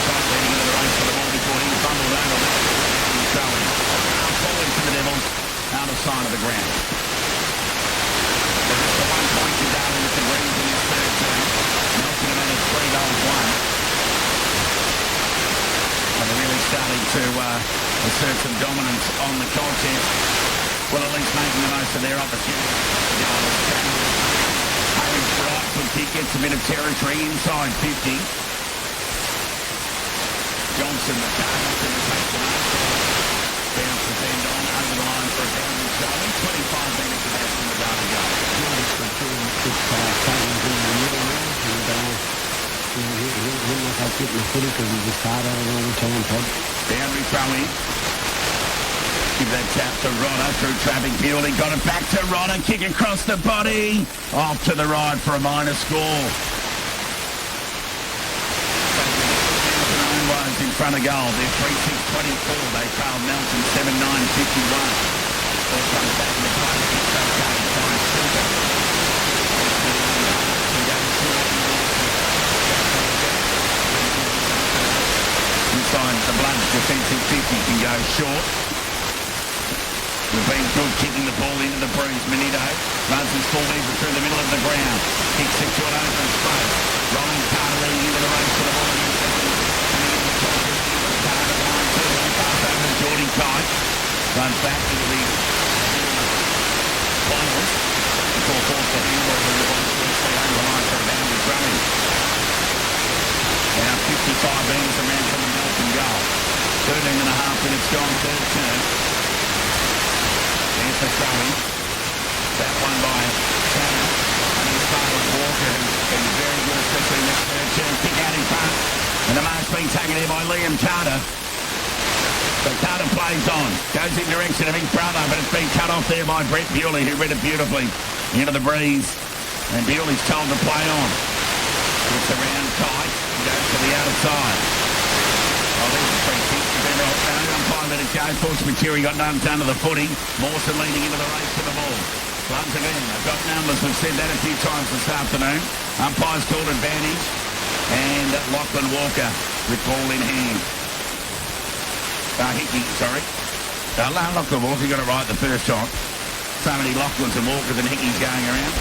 Tight leading into the race for the ball before he bundled over. He's throwing. Forward to the Devils, out of sight of the ground. There's the 1 point to Darley with the Greens in his third term. Melton have had 3 goals won. And they're really starting to assert some dominance on the contest. Well, at least making the most of their opportunity. Harry Bright from kick gets a bit of territory inside 50. Johnson, the target, to take the mark. Bounces end on over the line for a boundary throwing. 25 minutes of that from the Darley goal. He'll not have getting the footy because he's just hard at it all the time, Todd. Boundary throwing. Give that tap to Rodder through traffic. Bewley got it back to Rodder. Kick across the body. Off to the right for a minor score. In front of goal. They're 3-6-24. They trailed Melton 7-9-51. Ball comes back in the play. It's okay. Finds Silver. Inside the Bloods defensive 50 can go short. We've been good kicking the ball into the Breeze. Manito runs his full measure through the middle of the ground. Kicks it short open space. Ryan Carter leading into the race for the ball. Geordie Kite runs back into the finals before forced to handle the ball stay over the line for a boundary throwing. Now 55 metres around from the Melton goal. 13 and a half minutes gone, third term. There's the throwing. That one by Tanner. And his father Walker, who's been very good, especially in this third term. Kick out in front. And the mark's being taken here by Liam Carter. So Carter plays on, goes in direction of his brother, but it's been cut off there by Brett Bewley, who read it beautifully into the Breeze. And Bewley's told to play on. It's around tight. goes to the outside. Oh, there's a free kick. Umpire let it go. Force Materi got none under the footy. Mawson leading into the race to the ball. Once again, they've got numbers. We've said that a few times this afternoon. Umpires called advantage. And Lachlan Walker with ball in hand. Hickey, sorry. Lachlan Walker got it right the first time. So many Lachlans and Walkers and Hickeys going around.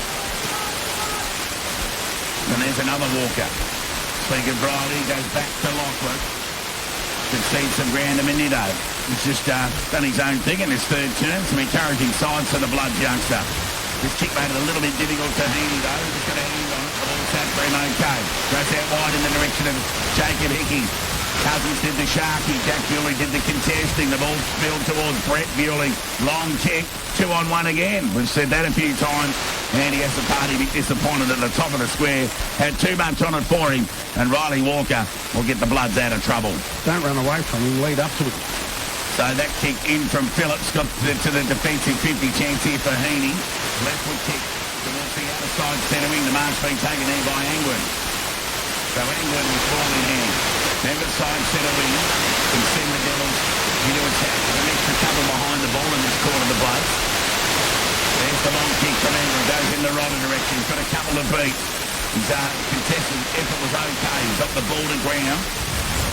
And there's another Walker. Speaking of Darley, goes back to Lachlan. Concedes some ground to Manito. He's just done his own thing in his third term. Some encouraging signs for the Bloods youngster. This kick made it a little bit difficult to Heaney though. Just got a hand on it. The ball sat for him okay. Goes out wide in the direction of Jacob Hickey. Cousins did the sharky. Jack Bewley did the contesting. The ball spilled towards Brett Bewley. Long kick. 2-on-1 again. We've said that a few times. And he has the party a bit disappointed at the top of the square. Had too much on it for him. And Riley Walker will get the Bloods out of trouble. Don't run away from him. Lead up to it. So that kick in from Phillips got to the defensive 50 chance here for Heaney. Left foot kick towards the outside centering. The mark's been taken there by Angwin. So Angwin with ball in hand. Member side centre wing can send the Devils into attack. There's an extra couple behind the ball in this quarter of the Bloods. There's the long kick from Angwin. Goes in the right direction. He's got a couple to beat. His contested effort was okay. He's got the ball to ground.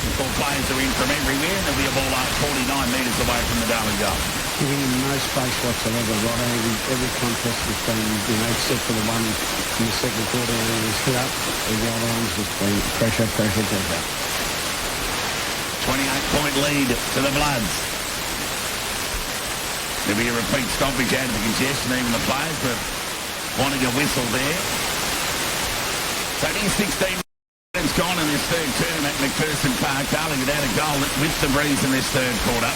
The 4 players are in from everywhere, and there'll be a ball up 49 metres away from the Darley goal. Giving him no space whatsoever, right? Every contest has been, except for the one in the second quarter where he was hit up. The other one's just been pressure. 28-point lead to the Bloods. There'll be a repeat stoppage out of the congestion, even the players, but wanting a whistle there. So near 16 minutes gone in this third term at McPherson Park. Darley without a goal with the breeze in this third quarter.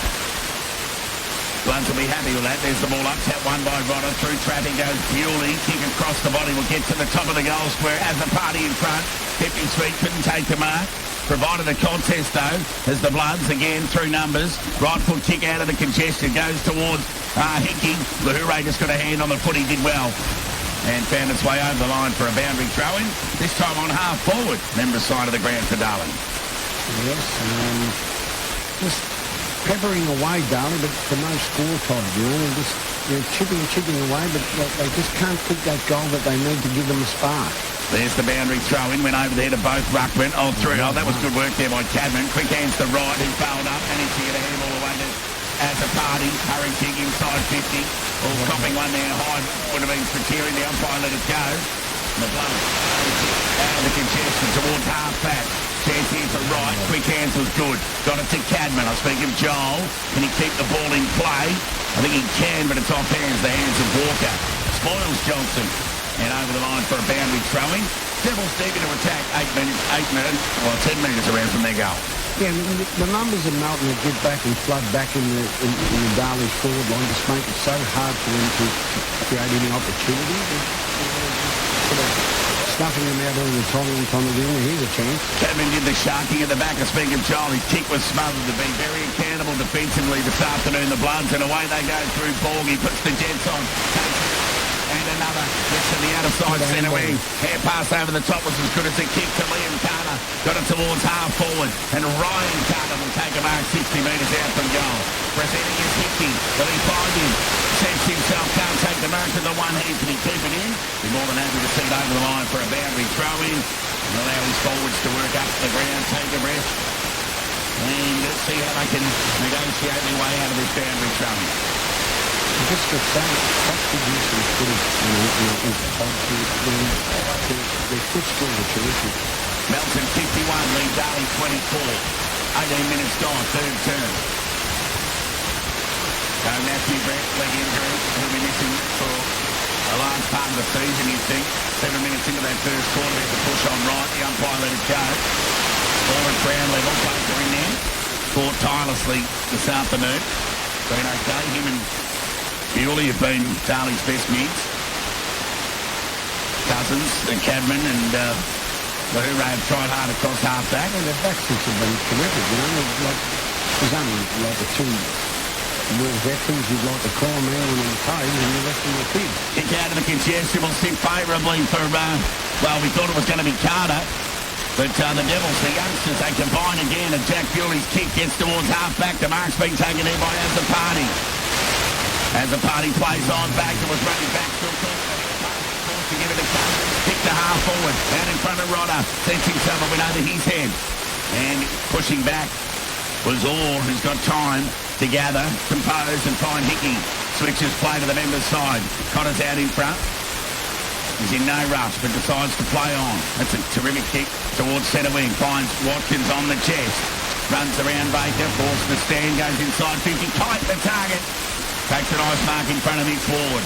Bloods will be happy with that. There's the ball up, tap one by Rodder. Through traffic goes Bewley. Kick across the body will get to the top of the goal square. Has the party in front. 50 feet, couldn't take the mark. Provided a contest though, as the Bloods again through numbers. Right foot kick out of the congestion. Goes towards Hickey. Lahure just got a hand on the foot. He did well. And found its way over the line for a boundary throw-in. This time on half forward. Member side of the ground for Darley. Yes, just peppering away, Darley, but for no score, Todd, just chipping away, but they just can't pick that goal that they need to give them a spark. There's the boundary throw-in, went over there to both ruckmen. Through. That was good work there by Cadman. Quick hands to right, who fouled up, managed to get a handball away to as a party. Hurry kick inside 50. Copping one there high would have been Materi. The umpire let it go. The Bloods out of the congestion towards half-back. Chance here to right. Quick hands was good. Got it to Cadman. I speak of Joel. Can he keep the ball in play? I think he can, but it's off hands. The hands of Walker. Spoils Johnson. And over the line for a boundary throwing. Devils deep into attack. 10 metres around from their goal. Yeah, the numbers of Melton will get back and flood back in the Darley forward line, just make it so hard for them to create any opportunities. Stuffing them out all the time again. Here's a chance. Cadman did the sharking at the back. Speaking of Charlie, kick was smothered. To be very accountable defensively this afternoon. The Bloods, and away they go through Borg. He puts the Jets on. And another gets to the outside centre wing. Hair pass over the top was as good as a kick to Liam Carter. Got it towards half forward. And Ryan Carter will take a mark 60 metres out from goal. Presenting his Hickey. Will he find him? Sets himself. Can't take the mark to the one hand. Can he keep it in? Be more than happy to see it over the line for a boundary throw in. And allow his forwards to work up the ground. Take a breath. And let's see how they can negotiate their way out of this boundary throw in. Just for some contribution to their foot skills are terrific. Melton 51, lead Darley 24. 18 minutes gone, third turn. Matthew Brett, leg injury, he'll be missing for a large part of the season, you'd think. 7 minutes into that first quarter, there's a push on right, the umpire let it go. Ball at ground level, both are in there. Fought tirelessly this afternoon. Been okay, him and Bewley have been Darley's best mids. Cousins and Cadman and Lahure have tried hard across half-back. And their back six have been terrific, there's only the two real veterans you'd like to call them in and Toes, and the rest of the kids. Kick out of the congestion will sit favourably for, we thought it was going to be Carter. But the Devils, the youngsters, they combine again, and Jack Bewley's kick gets towards half-back. The mark's been taken there by Azzopardi. Azzopardi plays on back and was running back. Still forced to give it a cut. Kick to half forward. Out in front of Rodder. Sets himself up and over his head. And pushing back was Orr, who's got time to gather, compose, and find Hickey. Switches play to the member's side. Connor's out in front. He's in no rush, but decides to play on. That's a terrific kick towards centre wing. Finds Watkins on the chest. Runs around Baker. Forced to stand. Goes inside 50. Tight the target. Takes a nice mark in front of Mitch Ward.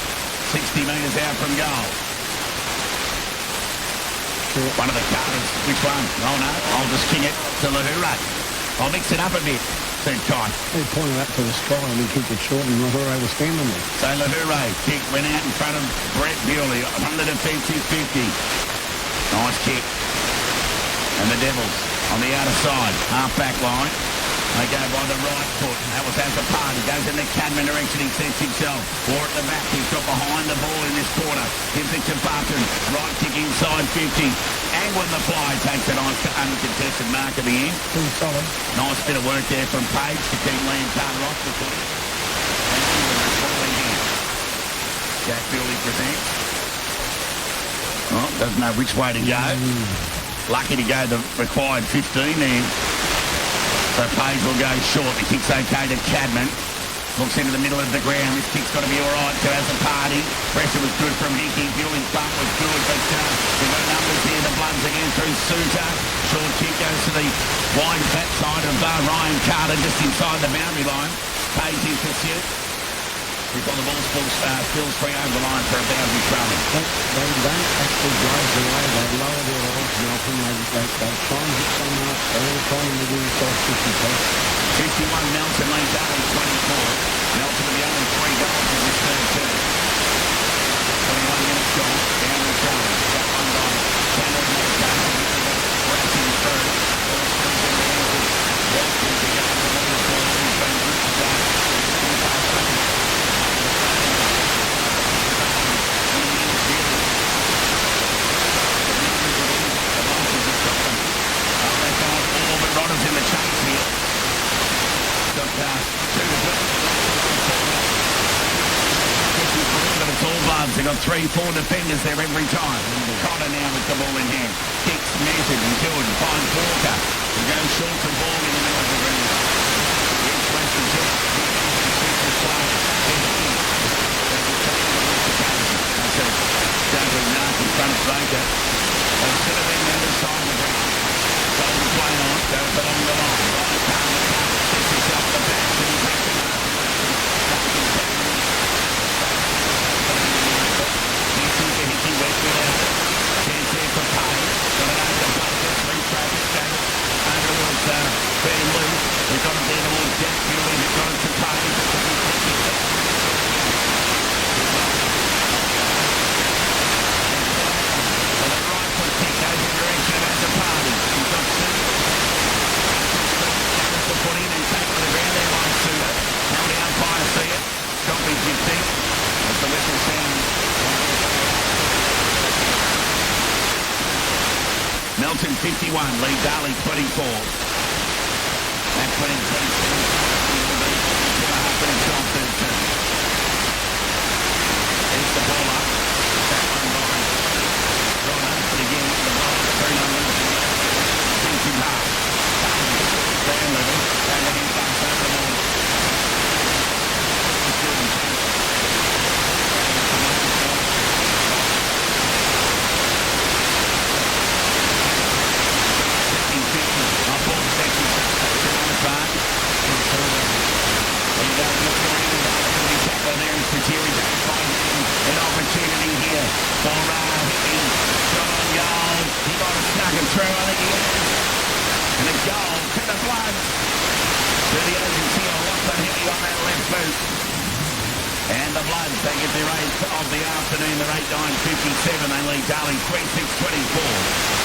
60 metres out from goal. One of the Carters. Which one? Oh no. I'll just king it to Lahura. I'll mix it up a bit. Said Kai. He pointed up to the sky and he kicked it short and Lahura was standing there. So Lahura kick went out in front of Brett Bewley on the defensive 50. Nice kick. And the Devils on the outer side, half-back line. They go by the right foot. That was Azzopardi. Goes in the Cadman direction. He sets himself. War at the back. He's got behind the ball in this quarter. Gives it to Button. Right kick inside 50. Angling the fly. Takes a nice uncontested mark at the end. Pretty solid. Nice bit of work there from Page to keep Liam Carter off the foot. And England is falling in. Jack Bewley presents. Oh, doesn't know which way to go. Lucky to go the required 15 there. So Page will go short. The kick's okay to Cadman. Looks into the middle of the ground. This kick's got to be all right to Azzopardi. Pressure was good from Hickey. Bewley's bump was good, but we've got numbers here. The Bloods again through Suter. Short kick goes to the wide flat side of Ryan Carter, just inside the boundary line. Page in pursuit. Before the ball spills free over the line for a boundary trailing. They don't actually drive the way. They lower their odds, Melton. They try and hit someone up. They're all trying to do inside 50 51 Melton leads Darley 24. Melton with the only 3 goals in this third term. 21 minutes gone. Down the Darley. That one by Cameron Melton. Racing through. All skills in the ankles. Watkins again. The ball for him. He's been good today. Rodder's in the chase here. Got 2 to go. But it's all Bloods. They've got 3-4 defenders there every time. Connor now with the ball in hand. Kicks measured and good. Finds Walker. He goes short to ball in the middle of the ring. East West and Jet. That's it. Juggling Nark in front of Baker. They'll sit at the other side of the ground. Golden play on, goes along the line. Ryan Carter sets himself the back and he takes it up. Hickey went without it. Chance there for Payne. Got it over the Bloods. 3 traffic goes over towards Ben Luke. We've got it there towards Jack Bewley. We've got it to Payne. So the right foot kick goes in the direction of Azzopardi. He's got to put in and take to the ground there by Suter. Now the umpire see it. Stoppage, you think. As the whistle sounds. Melton 51, lead Darley 24. That 20-27 will be 2.5 minutes on third term. There's the ball up. That one by Rodder. But again, the ball is 3 numbers. Sinks in half. Ground level. And then he bumps over the ball. An opportunity here for Hickey. Shot on goal. He might have snuck it through. I think he has. And a goal to the Bloods. To the urgency of Lachlan Hickey on that left boot. And the Bloods, they get their 8th of the afternoon. They're 8-9-57. They lead Darley 26-24.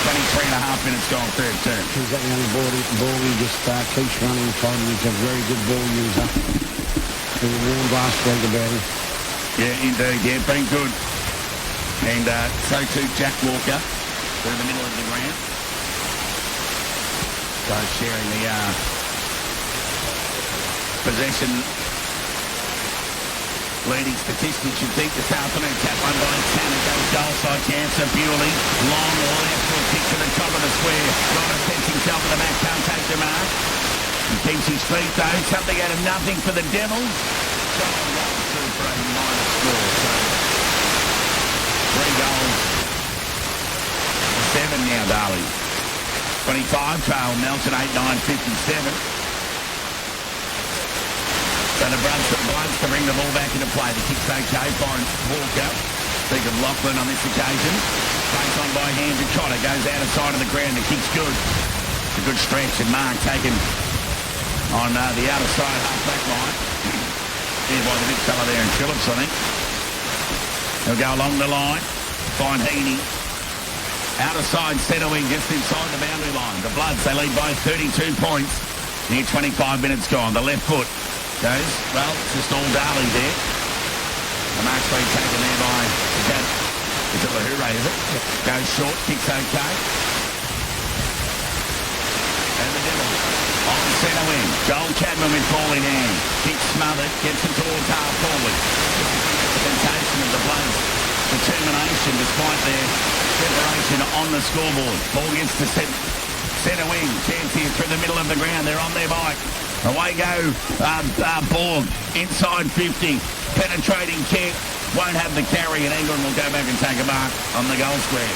23.5 minutes gone third term. He's got the only ball. He just keeps running time. He's a very good ball user. We warned last week about him. Yeah, indeed. Yeah, been good. And so too Jack Walker through the middle of the ground. Both sharing the possession leading statistics. You'd think this afternoon. Tap one by Tanner. Goes goal side chance of Bewley. Long left foot kick to the top of the square. Ryder sets himself in the back. Can't take the mark. He keeps his feet though. Something out of nothing for the Devils. Shot on goal two for a minor score. So 3 goals. 7 now, Darley. 25 trail Melton 8-9-57. So the Bloods to bring the ball back into play. The kick's okay. Finds Walker. Speak of Lachlan on this occasion. Plays on by Andrew Cotter. Goes out of side of the ground. The kick's good. It's a good stretch. And Mark taken on the outer side half-back line. Here by the big fella there in Phillips, I think. He'll go along the line. Find Heaney. Outer side centre wing just inside the boundary line. The Bloods, they lead by 32 points. Near 25 minutes gone. The left foot goes, well, it's just all Darley there. The mark's been taken there by, is it Lahure, is it? Yep. Goes short, kicks okay. And the Devils on centre wing. Joel Cadman with ball in hand. Kick smothered, gets it towards half forward. Temptation of the Bloods. Determination despite their separation on the scoreboard. Ball gets to centre wing. Chance here through the middle of the ground. They're on their bike. Away go Borg. Inside 50. Penetrating kick. Won't have the carry and England will go back and take a mark on the goal square.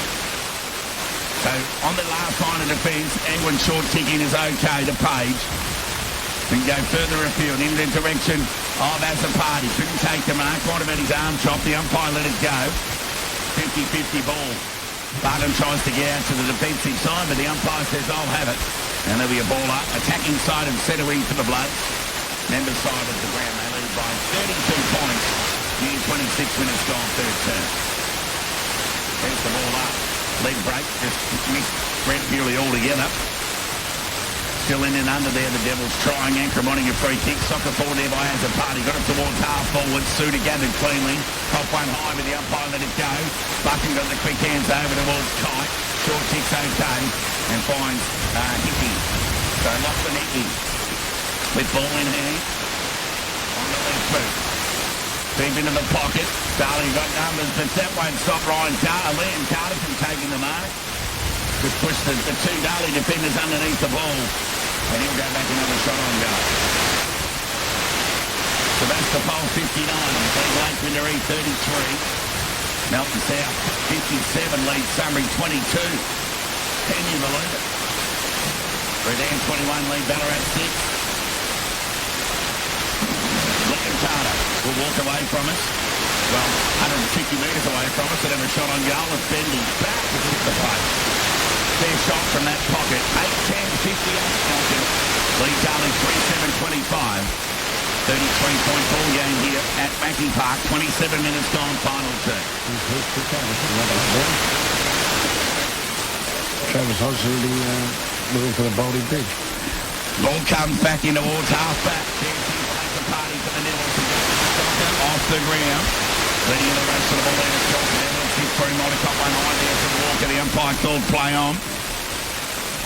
So on the last line of defence, England short kicking is okay to Page. Can go further afield in the direction of Azzopardi. Couldn't take the mark. Right about his arm chop. The umpire let it go. 50-50 ball. Barton tries to get out to the defensive side, but the umpire says, I'll have it. And there'll be a ball up. Attacking side and centre wing for the Bloods. Member side of the ground. They lead by 32 points. Near 26 minutes gone, third term. There's the ball up. Leg break. Just missed Brent Bewley altogether. Still in and under there, the Devils trying. Ankrum wanting a free kick. Soccer forward there by Azzopardi. Got it towards half forward. Suter gathered cleanly. Top one high with the umpire let it go. Bucking got the quick hands over towards Kite. Short kick's okay. And finds Hickey. So Lachlan Hickey with ball in hand. On the left foot. Deep into the pocket. Darley got numbers, but that won't stop Liam Carter from taking the mark. Just pushed the two Darley defenders underneath the ball. And he'll go back another shot on goal. Sebastopol 59. Glen Lake Winderee 33. Melton South 57. Lead Sunbury 22. Can you believe it? Redan 21. Lead Ballarat 6. Liam Carter will walk away from us. Well, 150 metres away from us and have a shot on goal. It's bending back to hit the post. Fair shot from that pocket. 8-10-58 Melton. Lead Darley 27-25. 33-point ball game here at Mackie Park. 27 minutes gone, final turn. Travis Hodgson looking for the Baldy Bridge. Ball comes back in towards half-back. The party for the Devils. Off the ground. Leading the rest of the ball there. Devils kick through Monicott one line there for the Walker. The umpire called play on.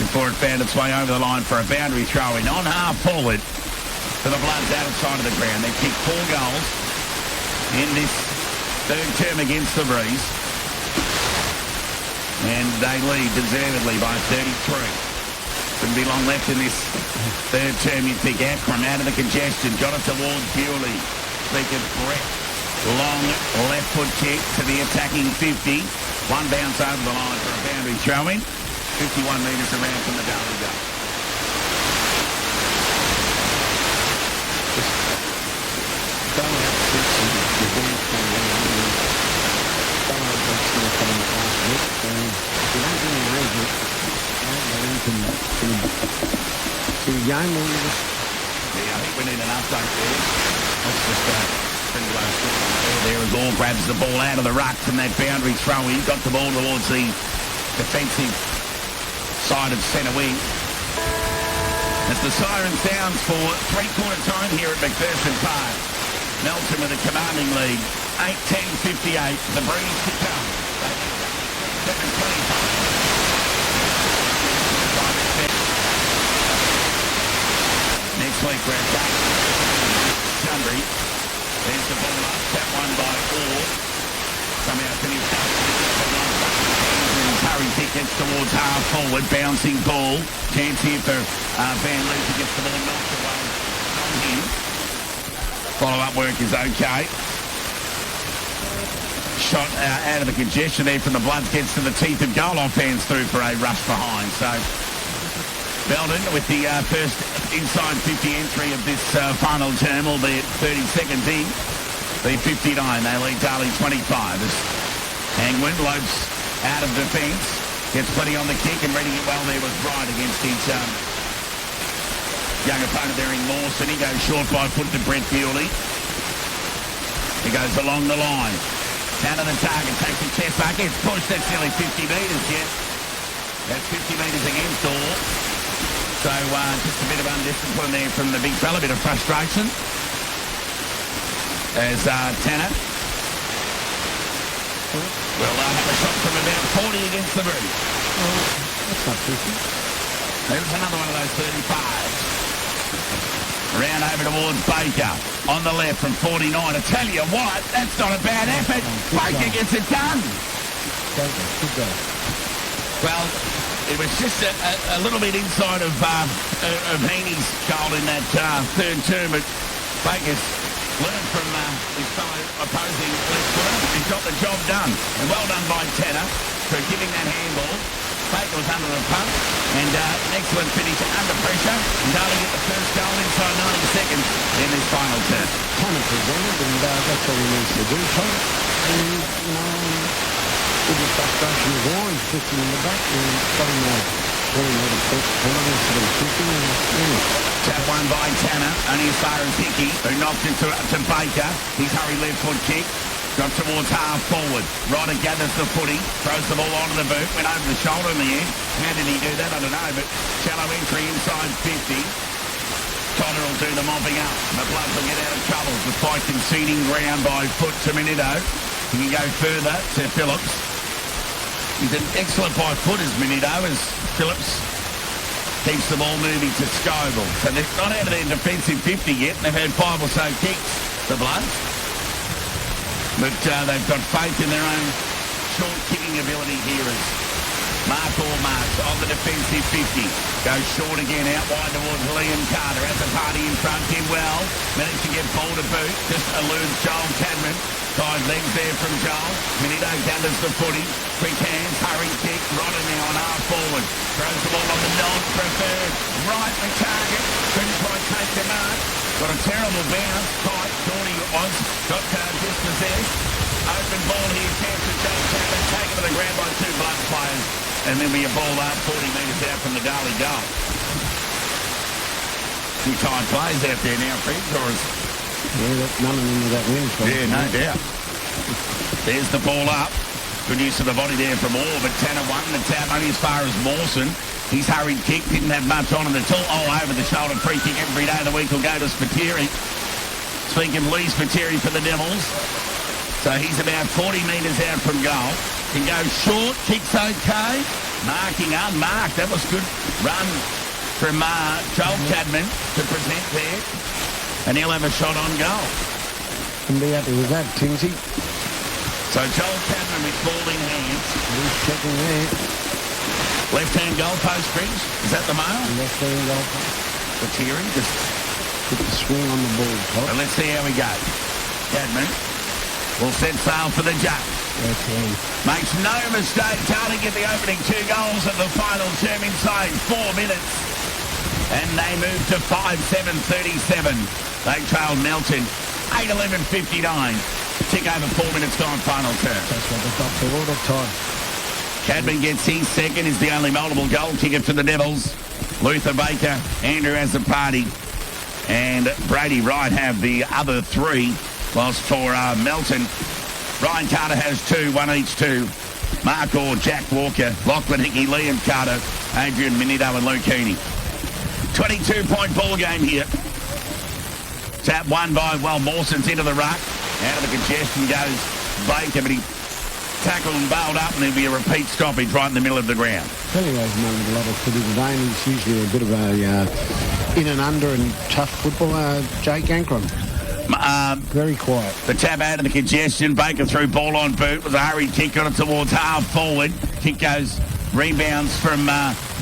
Before it found its way over the line for a boundary throw-in. On half-forward for the Bloods outside of the ground. They kicked 4 goals in this third term against the Breeze. And they lead deservedly by 33. Couldn't be long left in this third term. You'd think Ankrum out of the congestion. Got it towards Bewley. Speaking Brett. Long left foot kick to the attacking 50. One bounce over the line for a boundary throw-in. 51 metres around from the Darley goal. Yeah, I think we need an update there. Let's just pretty low there as all grabs the ball out of the ruck from that boundary throw-in. Got the ball towards the defensive side of centre wing. As the siren sounds for three-quarter time here at McPherson Park. Melton with a commanding lead. 8-10-58. The Breeze to come. 7-25. Next week we're at Chundry. There's the ball up. That one by Orr. Somehow finished up. Curry kick gets towards half forward. Bouncing ball. Chance here for Van Leeuwen to get the ball knocked away from him. Follow-up work is okay. Shot out of the congestion there from the Bloods, gets to the teeth of goal. Offense through for a rush behind. So Melton with the first inside 50 entry of this final term, albeit 30 seconds in. The 59, they lead Darley 25. As Hangwin lopes out of defence, gets plenty on the kick, and reading it well there was right against his young opponent there in Mawson. He goes short by foot to Brett Bewley. He goes along the line. Down to the target, takes the chest back, gets pushed. That's nearly 50 metres yet. That's 50 metres against Orr. So just a bit of undiscipline there from the big fella, a bit of frustration. As Tanner will have a shot from about 40 against the boot. That's not 50. There's another one of those 35s. Round over towards Baker. On the left from 49. I tell you what, that's not a bad effort. Baker gets it done. Good go. Well, it was just a little bit inside of Heaney's goal in that third term, but Baker's learned from his fellow opposing left footer. He's got the job done. And well done by Tanner for giving that handball. Baker was under the pump, and an excellent finish under pressure. And Darley get the first goal inside 90 seconds in this final term. Tanner presented, and that's all he needs to do, Todd. And, you know, with the frustration of wine, 50 in the back, and got him a 20-metre penalty instead of 50. And, Tap one by Tanner, only as far as Hickey, who knocked it to Baker. His hurry left foot kick. Got towards half forward. Ryder gathers the footy, throws the ball onto the boot, went over the shoulder in the end. How did he do that? I don't know, but shallow entry inside 50. Connor will do the mopping up. The Bloods will get out of trouble despite conceding ground by foot to Minito. He can go further to Phillips. He's an excellent by foot as Minito, as Phillips keeps the ball moving to Scoville. So they're not out of their defensive 50 yet. They've had 5 or so kicks, the Bloods. But they've got faith in their own short kicking ability here as Mark Ormarks on the defensive 50. Goes short again, out wide towards Liam Carter. Has a party in front, did well. Managed to get ball to boot. Just eludes Joel Cadman. Side legs there from Joel. Minito gathers the footy. Quick hands, hurry kick. Rodder now on half forward. Throws the ball on the non-preferred. Right the target. Couldn't quite take the mark. Got a terrible bounce. Tight. Corny it was. Got dispossessed. Open ball here. Chance to Joel Cadman. Taken to the ground by 2 Blood players. And then be a ball up 40 metres out from the Darley goal. Few tight plays out there now, Fred. yeah, none of them that win. Yeah, no doubt. There's the ball up. Good use of the body there from Orr, but Tanner won the tap only as far as Mawson. His hurried kick didn't have much on it at all. Oh, over the shoulder free kick every day of the week will go to Spiteri. Speaking of Lee Spiteri for the Devils. So he's about 40 metres out from goal. Can go short, kicks okay. Marking unmarked. That was good run from Joel Cadman to present there. And he'll have a shot on goal. Can be happy with that, Tinsy. So Joel Cadman with ball in hands. He's checking there. Left-hand goalpost, Briggs. Is that the mail? Left-hand goalpost. Spiteri just Get the swing on the ball, Todd. Well, let's see how we go. Cadman will set sail for the jump. Okay. Makes no mistake. Darley get the opening 2 goals at the final term inside 4 minutes. And they move to 5-7-37. They trailed Melton 8-11-59. Tick over 4 minutes time final term. That's what the doctor ordered, Todd. Cadman gets his second. Is the only multiple goal kicker for the Devils. Luther Baker, Andrew has the party. And Brady Wright have the other 3. Whilst for Melton, Ryan Carter has 2, 1 each to Mark Orr, Jack Walker, Lachlan Hickey, Liam Carter, Adrian Minito and Luke Heaney. 22-point ball game here. Tap won by, Mawson's into the ruck. Out of the congestion goes Baker, but he tackled and bailed up, and there'll be a repeat stoppage right in the middle of the ground. Anyway, he's made a lot of footy today, and he's usually a bit of a in and under and tough football, Jake Ankrum. Very quiet. The tap out of the congestion. Baker through ball on boot with a hurried kick on it towards half forward. Kick goes, rebounds from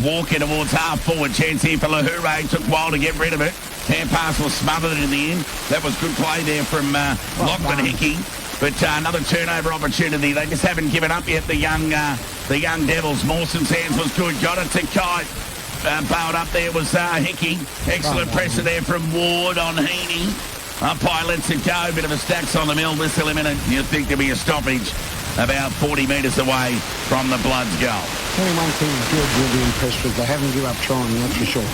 Walker towards half forward. Chance here for Lahoure. Took a while to get rid of it. Hand pass was smothered in the end. That was good play there from Lachlan Hickey. But another turnover opportunity. They just haven't given up yet, the young Devils. Mawson's hands was good. Got it to Kite. Bowed up there was Hickey. Excellent pressure there from Ward on Heaney. Umpire lets it go. Bit of a stacks on the mill. Whistle him in, and you think there'll be a stoppage about 40 metres away from the Bloods goal. Tell you one thing George will be impressed with. They haven't given up trying, that's for sure.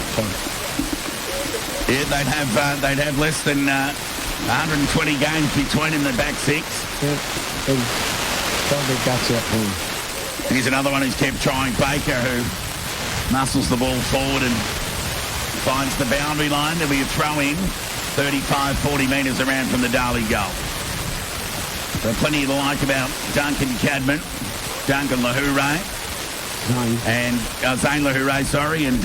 Yeah, they'd have less than 120 games between in the back six. Yeah, they've got their guts out for him. Here's another one who's kept trying. Baker, who muscles the ball forward and finds the boundary line. There'll be a throw in 35, 40 metres around from the Darley goal. There are plenty to like about Duncan Cadman, Duncan Lahoure, and Zane Lahoure, sorry, and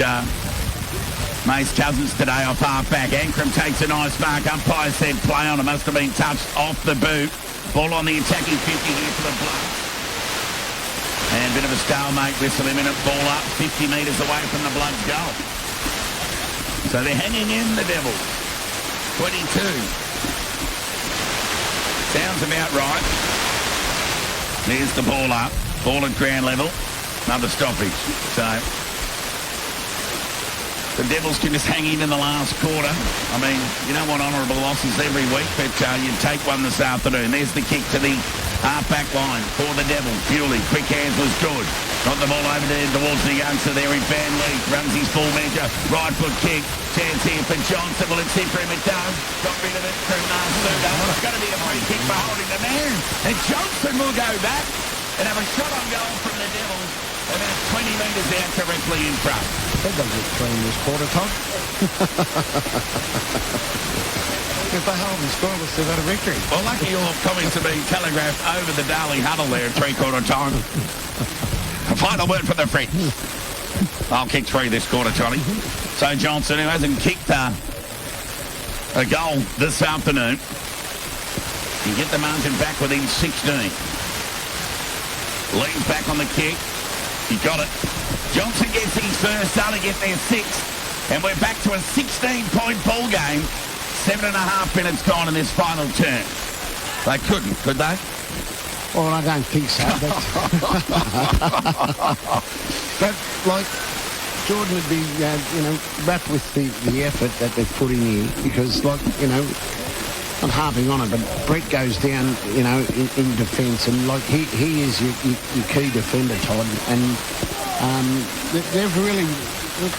Mace Cousins today off half-back. Ankrum takes a nice mark. Umpire said play on. It must have been touched off the boot. Ball on the attacking 50 here for the Bloods. And a bit of a stalemate. Whistle a minute. Ball up 50 metres away from the Bloods goal. So they're hanging in, the Devils. 22. Sounds about right. There's the ball up. Ball at ground level. Another stoppage. So the Devils can just hang in the last quarter. I mean, you don't want honourable losses every week, but you take one this afternoon. There's the kick to the half-back line for the Devils. Bewley, quick hands was good. Got the ball over there towards the youngster there in Van Leek. Runs his full measure. Right foot kick. Chance here for Johnson. Well, it's here for him. It does. Got rid of it through Nasuda. It's going to be a free kick for holding the man. And Johnson will go back and have a shot on goal from the Devils. About 20 metres out correctly in front. That doesn't look clean this quarter, Todd. If they hold and scoreless, they've got a victory. Well, lucky your comments are being telegraphed over the Darley huddle there at three-quarter time. A final word for the French. I'll kick three this quarter, Johnny. So Johnson, who hasn't kicked a goal this afternoon, can get the margin back within 16. Leans back on the kick. He got it. Johnson gets his first, Darley get their sixth, and we're back to a 16-point ball game. 7.5 minutes gone in this final turn. They couldn't, could they? Well, I don't think so. But like, Jordan would be, wrapped with the effort that they've put in here, because, like, I'm harping on it, but Brett goes down, in defence, and like he is your key defender, Todd, and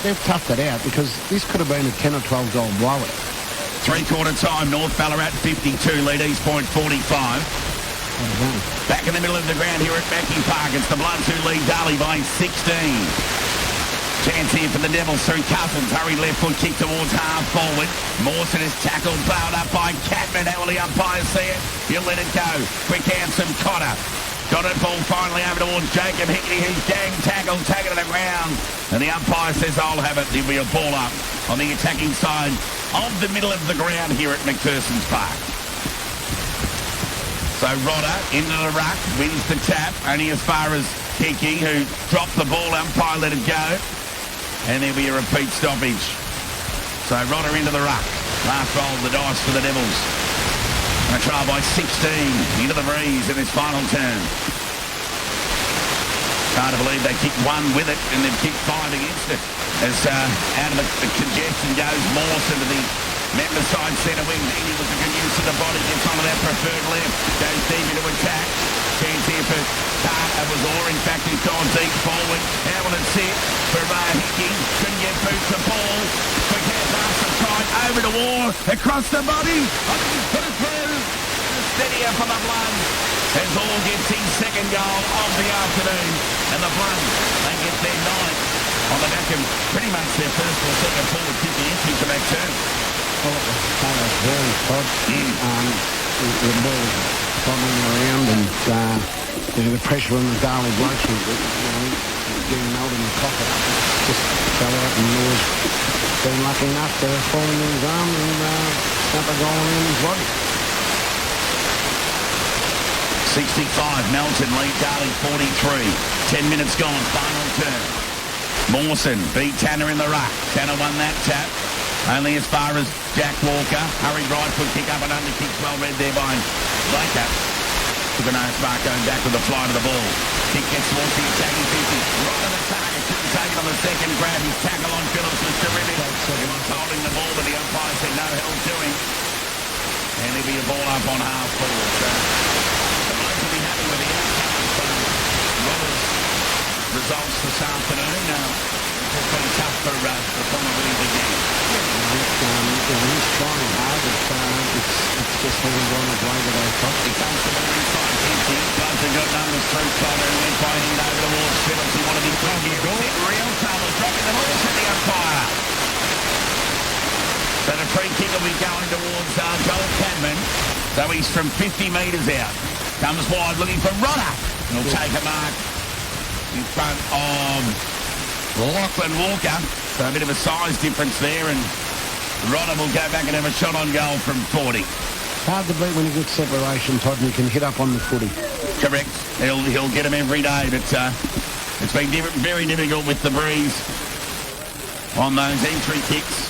they've toughed it out, because this could have been a 10 or 12 goal blowout. Three-quarter time, North Ballarat 52, lead East Point 45. Back in the middle of the ground here at Mackey Park, it's the Bloods who lead Darley by 16. Chance here for the Devils through Cousins. Hurry left foot kick towards half forward. Mawson is tackled, bailed up by Cadman. How will the umpire see it? He'll let it go. Quick hands from Cotter. Got it, ball finally over towards Jacob Hickey, who's gang tackled, taken to the ground. And the umpire says, I'll have it. There'll be a ball up on the attacking side of the middle of the ground here at McPherson's Park. So Rodder into the ruck, wins the tap, only as far as Hickey, who dropped the ball. Umpire let it go. And there'll be a repeat stoppage. So Rodder into the ruck. Last roll of the dice for the Devils. And a trial by 16 into the breeze in this final turn. Hard to believe they kicked one with it and they've kicked five against it. As out of the congestion goes Mawson to the member side centre wing. Heaney with the good use of the body, gets on to that preferred left. Goes deep into attack. Chance here for Carter was Orr. In fact, he's gone deep forward. How will it sit for Hickey? Couldn't get boots the ball. Quick hand pass from Pride over to Orr. Across the body. Put it through. Steadier for the Bloods. As Orr gets his second goal of the afternoon. And the Bloods, they get their ninth on the back of pretty much their first or second forward 50 entry for that turn. Well, it was very Todd. The ball bombing around, and the pressure on the Darley blokes was getting Melton and Cocker just fell out and Laws been lucky enough to fall in his arm and snap a goal in his body. 65, Melton lead Darley 43. 10 minutes gone, final turn. Mawson beat Tanner in the ruck. Tanner won that tap. Only as far as Jack Walker. Hurried right foot kick up and under kicks well read there by Blaker. Took a nose mark going back with the fly to the ball. Kick gets towards the attacking 50. Right on the target. Couldn't take it on the second grab. His tackle on Phillips was terrific. He was holding the ball, but the umpire said no help to him. And there'll be a ball up on half forward. So the Blokes will be happy with the outcome of Roberts' results this afternoon. It's been tough for Connor Williams again. He's trying hard. It's just hasn't gone his way that I thought. He comes to the inside 50. Bloods have got numbers through Connor and went by him over towards Phillips. He wanted his goal. Real trouble. Dropping the ball to the umpire. So the free kick will be going towards Joel Cadman. So he's from 50 metres out. Comes wide looking for Rodder. He'll take a mark in front of Lachlan Walker. So a bit of a size difference there, and Rodder will go back and have a shot on goal from 40. Hard to beat when you get separation, Todd, and you can hit up on the footy. Correct. He'll get him every day, but it's been very difficult with the breeze on those entry kicks.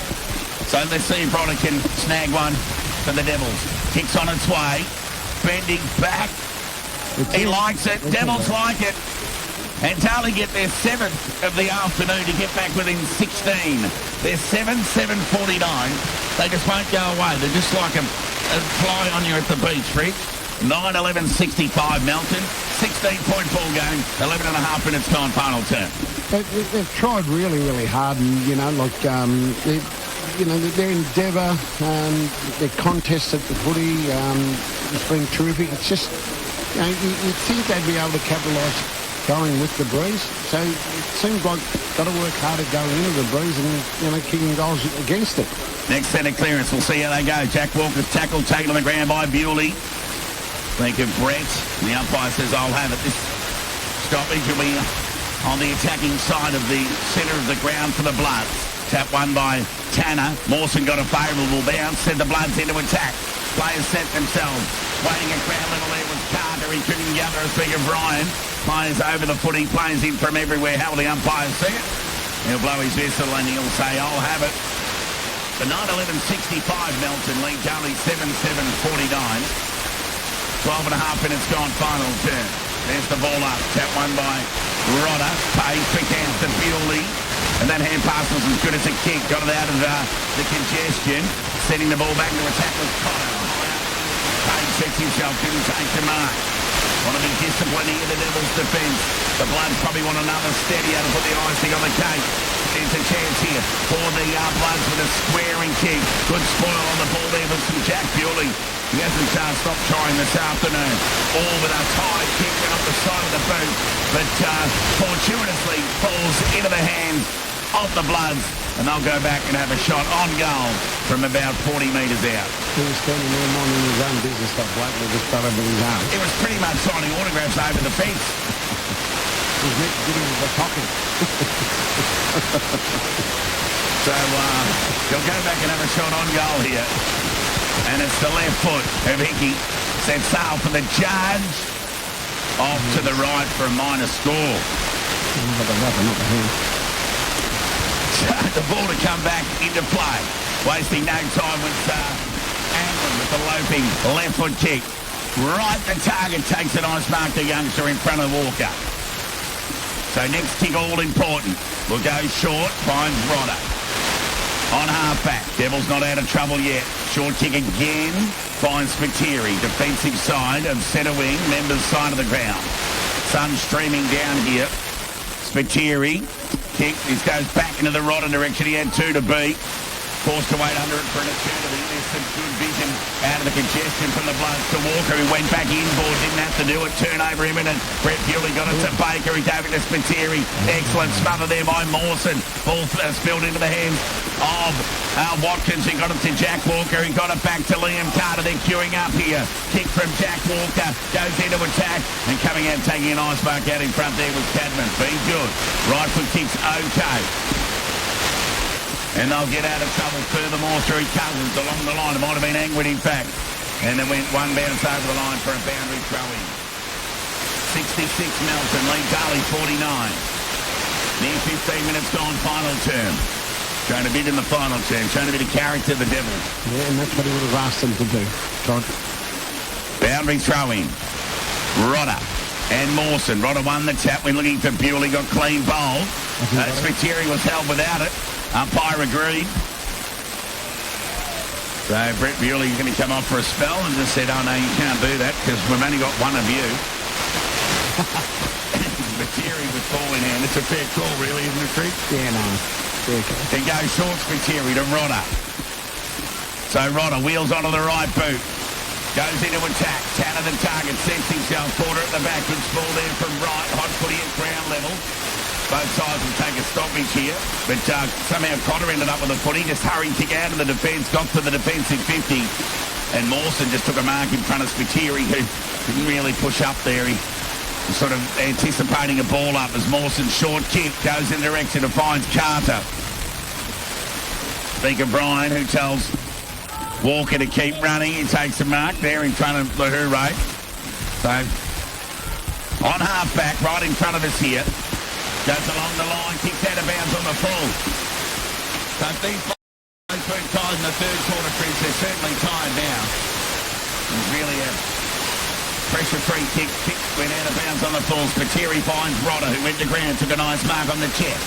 So let's see if Rodder can snag one for the Devils. Kicks on its way. Bending back. He likes it. Devils like it. And Darley get their 7th of the afternoon to get back within 16. They're 7-7-49. They just won't go away. They're just like a fly on you at the beach, Rick. 9-11-65 Melton. 16-point ball game. 11 and a half minutes time, final turn. They've tried really hard, and, their endeavour, their contest at the footy has been terrific. It's just, you'd think they'd be able to capitalise going with the breeze. So it seems like got to work harder going into the breeze and, kicking goals against it. Next set of clearance, we'll see how they go. Jack Walker's tackle taken on the ground by Bewley. Think of Brett. The umpire says, I'll have it. This stoppage will be on the attacking side of the centre of the ground for the Bloods. Tap won by Tanner. Mawson got a favourable bounce, sent the Bloods into attack. Players set themselves. Waiting at ground level there was Carter. He couldn't gather a speak of Ryan. Players over the footy. Players in from everywhere. How will the umpires see it? He'll blow his whistle and he'll say, I'll have it. The 9-11-65 Melton lead Darley 7-7-49. 12 and a half minutes gone, final turn. There's the ball up. Tap one by Rodder. Pays quick hands to Bewley. And that hand pass was as good as a kick. Got it out of the congestion. Setting the ball back to attack with Connor. Page sets himself, didn't take the mark. Want to be disciplined here, the Devils' defence. The Bloods probably want another steadier to put the icing on the cake. There's a chance here for the Bloods with a squaring kick. Good spoil on the ball there with some Jack Bewley. He hasn't stopped trying this afternoon. All with a tight kick and off the side of the boot. But fortuitously falls into the hands of the Bloods. And they'll go back and have a shot on goal from about 40 metres out. He was standing there minding his own business, that bloke with his brother with his arm. It was pretty much signing autographs over the fence. He was meant to get him the pocket. So he'll go back and have a shot on goal here. And it's the left foot of Hickey. Set sail for the judge. Off to the right for a minor score. But the rubber, not the hand. The ball to come back into play. Wasting no time with Anglin with the loping left foot kick. Right the target, takes a nice mark to youngster in front of Walker. So next kick all important. Will go short, finds Rodder. On half-back. Devils not out of trouble yet. Short kick again. Finds Spiteri. Defensive side of centre wing. Members side of the ground. Sun streaming down here. Spiteri. Kick. This goes back into the Rodder direction. He had two to beat. Forced to wait under it for an eternity. There's some good vision out of the congestion from the Bloods to Walker, who went back inboard, didn't have to do it. Turnover imminent. Brett Bewley got it to Baker. He gave it to Spiteri. Excellent smother there by Mawson. Ball spilled into the hands of Watkins. He got it to Jack Walker. He got it back to Liam Carter. They're queuing up here. Kick from Jack Walker. Goes into attack. And coming out taking an ice mark out in front there was Cadman. Been good. Right foot kick's okay. And they'll get out of trouble furthermore through Cousins along the line. It might have been Angwood, in fact. And then went one bounce over the line for a boundary throw-in. 66 Melton, lead Darley 49. Near 15 minutes gone, final term. Showing a bit in the final term, showing a bit of character, the Devils. Yeah, and that's what he would have asked them to do, Todd. Boundary throw-in. Rodder and Mawson. Rodder won the tap. We're looking for Bewley, got clean bowled. Spiteri was held without it. Umpire agreed. So Brett Bewley's going to come off for a spell and just said, oh no, you can't do that because we've only got one of you. Spiteri with ball in hand. It's a fair call really, isn't it, Trick? Yeah, no. Then goes short Spiteri to Rodder. So Rodder wheels onto the right boot. Goes into attack. Tanner the target. Sets himself. Quarter at the back. Good ball there from right. Hot footy at ground level. Both sides will take a stoppage here. But somehow Cotter ended up with a footy. Just hurried kick out of the defence. Got to the defensive 50. And Mawson just took a mark in front of Spiteri, who didn't really push up there. He was sort of anticipating a ball up as Mawson's short kick goes in the direction of finds Carter. Speaker Brian, who tells Walker to keep running. He takes a mark there in front of Lahouré. So, on half-back, right in front of us here. Goes along the line, kicks out of bounds on the full. So these both been tied in the third quarter, Chris. They're certainly tied now. It's really a pressure-free kick. Kick went out of bounds on the full. Spiteri finds Rodder, who went to ground, took a nice mark on the chest.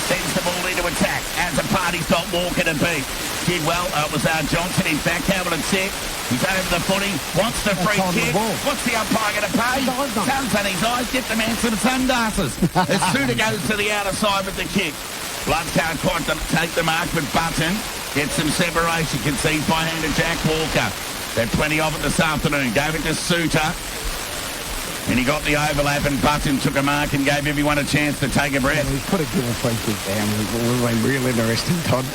Sends the ball into attack. As a party's got Walker to beat. Did well. It was Johnson, in fact. Hamilton set. He's over the footy. Wants the free kick. What's the umpire going to pay? Sun's on his eyes. Get the man some sunglasses. As Suter goes to the outer side with the kick. Blood can't quite take the mark, but Button gets some separation. Concedes by hand to Jack Walker. They've plenty of it this afternoon. Gave it to Suter. And he got the overlap, and Button took a mark and gave everyone a chance to take a breath. He's put a good free kick down. It would have been real interesting, Todd.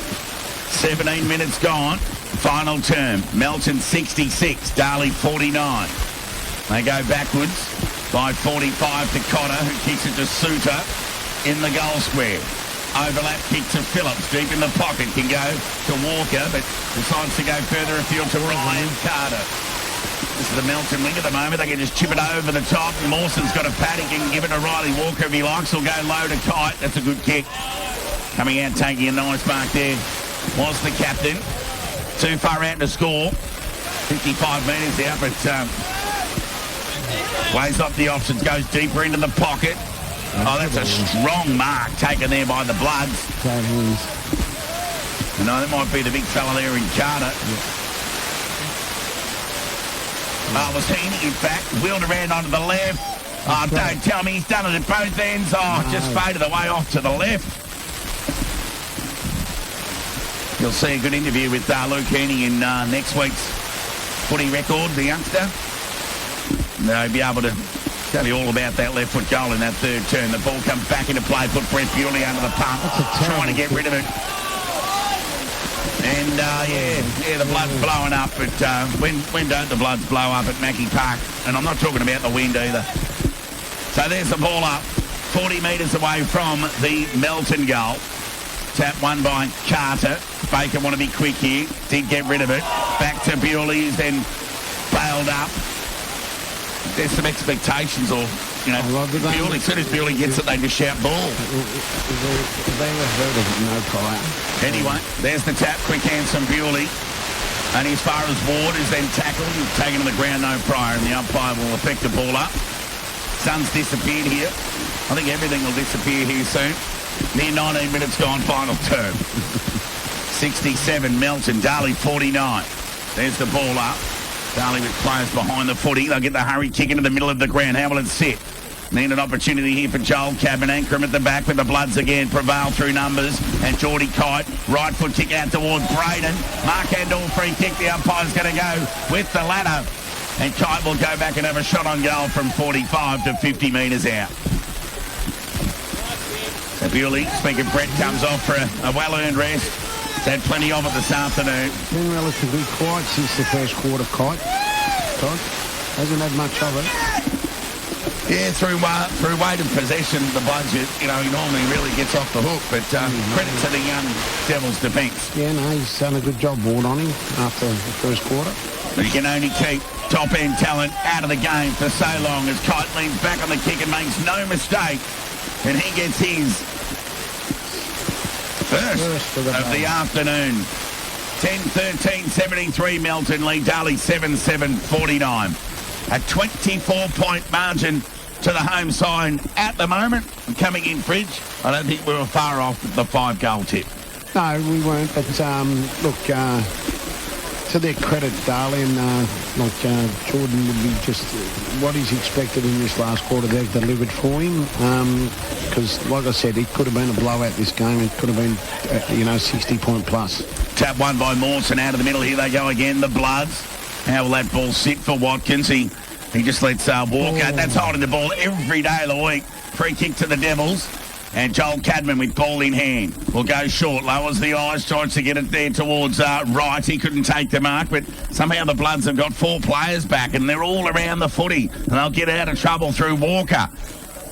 17 minutes gone. Final term. Melton 66, Darley 49. They go backwards by 45 to Cotter, who kicks it to Suter in the goal square. Overlap kick to Phillips, deep in the pocket, can go to Walker, but decides to go further afield to Ryan Carter. This is the Melton wing at the moment. They can just chip it over the top. Mawson's got a pad. He can give it to Riley Walker if he likes. He'll go low to Kite. That's a good kick. Coming out, taking a nice mark there was the captain. Too far out to score. 55 metres out, but weighs up the options. Goes deeper into the pocket. Oh, that's a strong mark taken there by the Bloods. No, that might be the big fella there in Carter. Oh, was Heaney, in fact, wheeled around onto the left. Oh, don't tell me he's done it at both ends. Oh, just faded away off to the left. You'll see a good interview with Luke Heaney in next week's footy record, the youngster. They'll be able to tell you all about that left foot goal in that third turn. The ball comes back into play, put Brett Bewley under the pump, trying to get rid of it. And, the Bloods blowing up, but when don't the Bloods blow up at Mackie Park? And I'm not talking about the wind either. So there's the ball up, 40 metres away from the Melton goal. Tap won by Carter. Baker want to be quick here. Did get rid of it. Back to Bewley, who's then bailed up. There's some expectations, or, Bewley, as soon as Bewley gets it, they just shout ball. They were heard of no prior. Anyway, there's the tap. Quick hands from Bewley. Only as far as Ward is then tackled and taken to the ground, no prior, and the umpire will effect the ball up. Sun's disappeared here. I think everything will disappear here soon. Near 19 minutes gone, final term. 67, Melton, Darley 49. There's the ball up. Darley with players behind the footy. They'll get the hurry kick into the middle of the ground. Hamilton sit. Need an opportunity here for Joel Cabin. Ankrum at the back with the Bloods again. Prevail through numbers. And Geordie Kite. Right foot kick out towards Braden. Mark Handel free kick. The umpire's going to go with the ladder. And Kite will go back and have a shot on goal from 45 to 50 metres out. So Bewley, speaking Brett, comes off for a well-earned rest. He's had plenty of it this afternoon. Been relatively quiet since the first quarter, Kite. Todd hasn't had much of it. Yeah, through weight of possession, the budget, he normally really gets off the hook. But credit to the young Devils defence. Yeah, no, he's done a good job, Ward, on him after the first quarter. You can only keep top-end talent out of the game for so long as Kite leans back on the kick and makes no mistake. And he gets his first of the afternoon. 10-13, 73 Melton lead, Darley 7-7, 49. A 24-point margin to the home side at the moment. Coming in, Fridge, I don't think we were far off the 5-goal tip. No, we weren't, but look, to their credit, Darley and Jordan would be just what he's expected in this last quarter. They've delivered for him because, like I said, it could have been a blowout this game. It could have been, 60-point plus. Tap one by Mawson out of the middle. Here they go again, the Bloods. How will that ball sit for Watkins? He just lets Walker. That's holding the ball every day of the week. Free kick to the Devils. And Joel Cadman with ball in hand will go short, lowers the eyes, tries to get it there towards right. He couldn't take the mark, but somehow the Bloods have got 4 players back and they're all around the footy and they'll get out of trouble through Walker.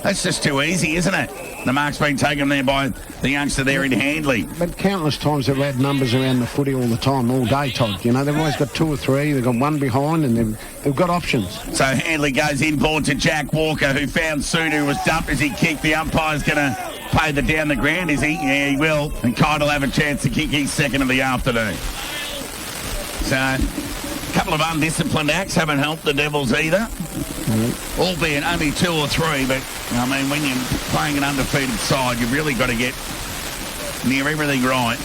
That's just too easy, isn't it? The mark's been taken there by the youngster there in Handley. But countless times they've had numbers around the footy all the time, all day, Todd. They've always got 2 or 3. They've got one behind and they've got options. So Handley goes inboard to Jack Walker, who found Suda, who was dumped as he kicked. The umpire's going to play the down the ground, is he? Yeah, he will. And Kite will have a chance to kick his second of the afternoon. So a couple of undisciplined acts haven't helped the Devils either. Albeit only 2 or 3, but when you're playing an undefeated side, you've really got to get near everything right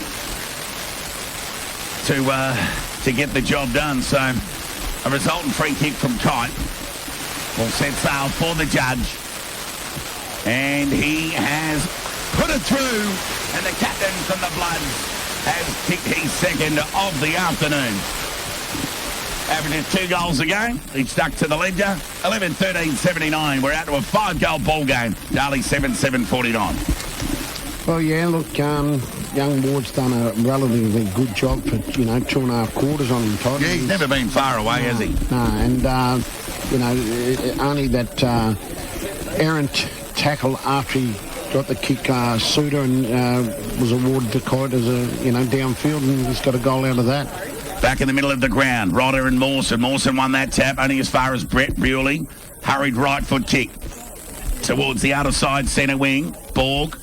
to get the job done. So a resultant free kick from Kite will set sail for the judge, and he has put it through, and the captain from the Bloods has kicked his second of the afternoon. Averages 2 goals a game. He stuck to the ledger. 11-13, 79. We're out to a 5-goal ball game. Darley 7-7, 49. Well, yeah, look, young Ward's done a relatively good job for, 2.5 quarters on him, Todd. Yeah, he's never been far away, has he? No, and, only that errant tackle after he got the kick, Suda, and was awarded to Kite as a, downfield, and he's got a goal out of that. Back in the middle of the ground, Rodder and Mawson. Mawson won that tap only as far as Brett Bewley. Hurried right foot kick towards the outer side centre wing. Borg.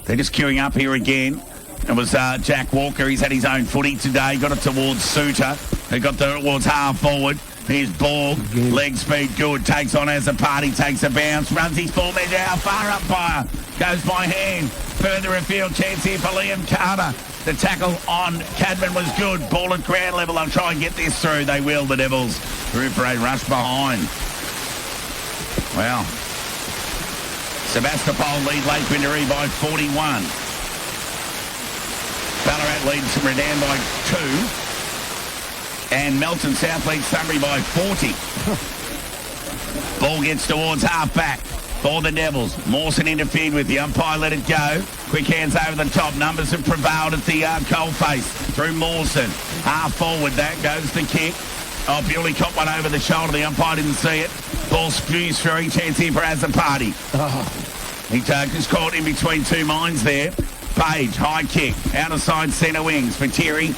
They're just queuing up here again. It was Jack Walker. He's had his own footy today. Got it towards Suter, who got towards half forward. Here's Borg. Leg speed good. Takes on as a party. Takes a bounce. Runs his full measure out. Far up fire. Goes by hand. Further afield. Chance here for Liam Carter. The tackle on Cadman was good. Ball at ground level. They'll try and get this through. They will, the Devils. Through for a rush behind. Well, Sebastopol lead Lake Winderee by 41. Ballarat leads Redan by 2. And Melton South leads Sunbury by 40. Ball gets towards half-back for the Devils. Mawson interfered with the umpire, let it go. Quick hands over the top. Numbers have prevailed at the coalface through Mawson. Half forward, that goes the kick. Oh, Bewley caught one over the shoulder. The umpire didn't see it. Ball spews through. Chance here for Azapati. He just caught in between 2 minds there. Page, high kick. Outer side centre wings for Terry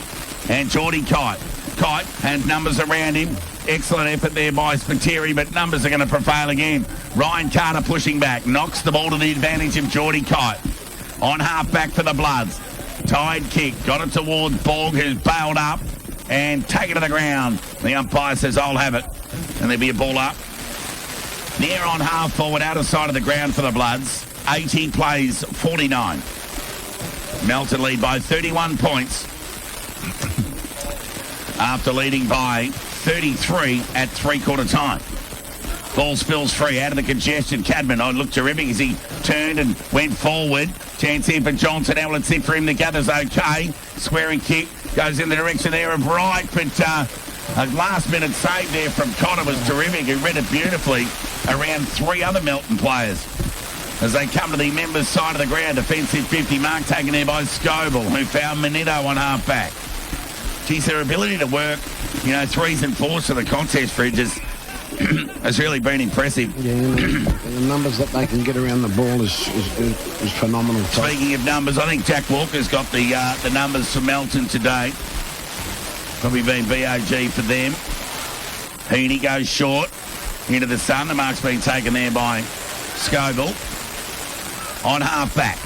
and Geordie Kite. Kite and numbers around him. Excellent effort there by Spiteri, but numbers are going to prevail again. Ryan Carter pushing back. Knocks the ball to the advantage of Geordie Kite. On half-back for the Bloods. Tied kick. Got it towards Borg, who's bailed up and taken to the ground. The umpire says, I'll have it. And there'll be a ball up. Near on half-forward, outer side of the ground for the Bloods. 80 plays 49. Melton lead by 31 points. After leading by 33 at three-quarter time. Ball spills free out of the congestion. Cadman, looked terrific as he turned and went forward. Chance here for Johnson. Now let's sit for him. The gather's okay. Squaring kick goes in the direction there of Wright, but a last-minute save there from Cotter was terrific. He read it beautifully around 3 other Melton players. As they come to the members' side of the ground, defensive 50 mark taken there by Scoble, who found Manito on half-back. Geez, their ability to work, 3s and 4s to the contest, Fridge, has really been impressive. Yeah, the numbers that they can get around the ball is phenomenal. Speaking of numbers, I think Jack Walker's got the numbers for Melton today. Probably been BOG for them. Heaney goes short into the sun. The mark's been taken there by Scoville. On half-back.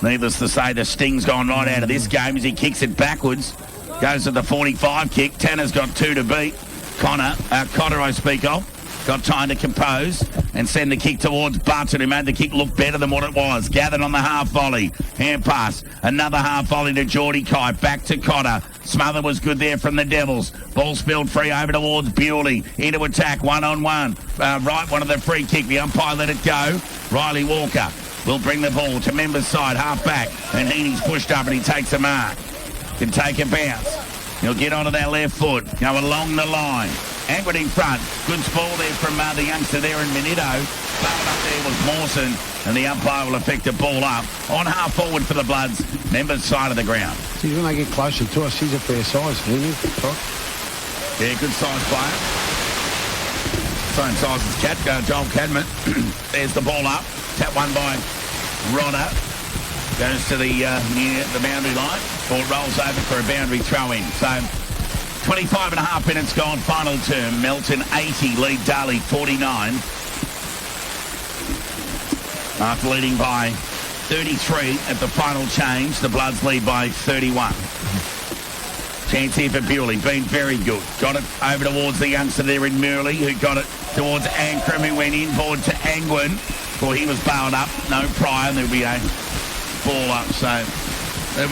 Needless to say, the sting's gone right out of this game as he kicks it backwards. Goes to the 45 kick. Tanner's got 2 to beat. Cotter I speak of, got time to compose and send the kick towards Button, who made the kick look better than what it was. Gathered on the half volley. Hand pass. Another half volley to Geordie Kai. Back to Cotter. Smother was good there from the Devils. Ball spilled free over towards Bewley. Into attack, one-on-one. Right, one of the free kick. The umpire let it go. Riley Walker will bring the ball to Members' side, half back. And Heaney's pushed up and he takes a mark. Can take a bounce. He'll get onto that left foot. Go along the line. Angwin in front. Good ball there from the youngster there in Minito. Bowled up there was Mawson. And the umpire will effect a ball up. On half forward for the Bloods. Members' side of the ground. See, when they get closer to us, he's a fair size, isn't he? Yeah, good size player. Same size as Joel Cadman. There's the ball up. Tap one by Rodder. Goes to the near the boundary line. Ball rolls over for a boundary throw-in. So 25 and a half minutes gone, final term. Melton 80, lead Darley 49. After leading by 33 at the final change, the Bloods lead by 31. Chance here for Bewley, been very good. Got it over towards the youngster there in Murley, who got it towards Ankrum, who went inboard to Angwin. Well, he was bailed up, no prior, and there'll be a ball up. So there'll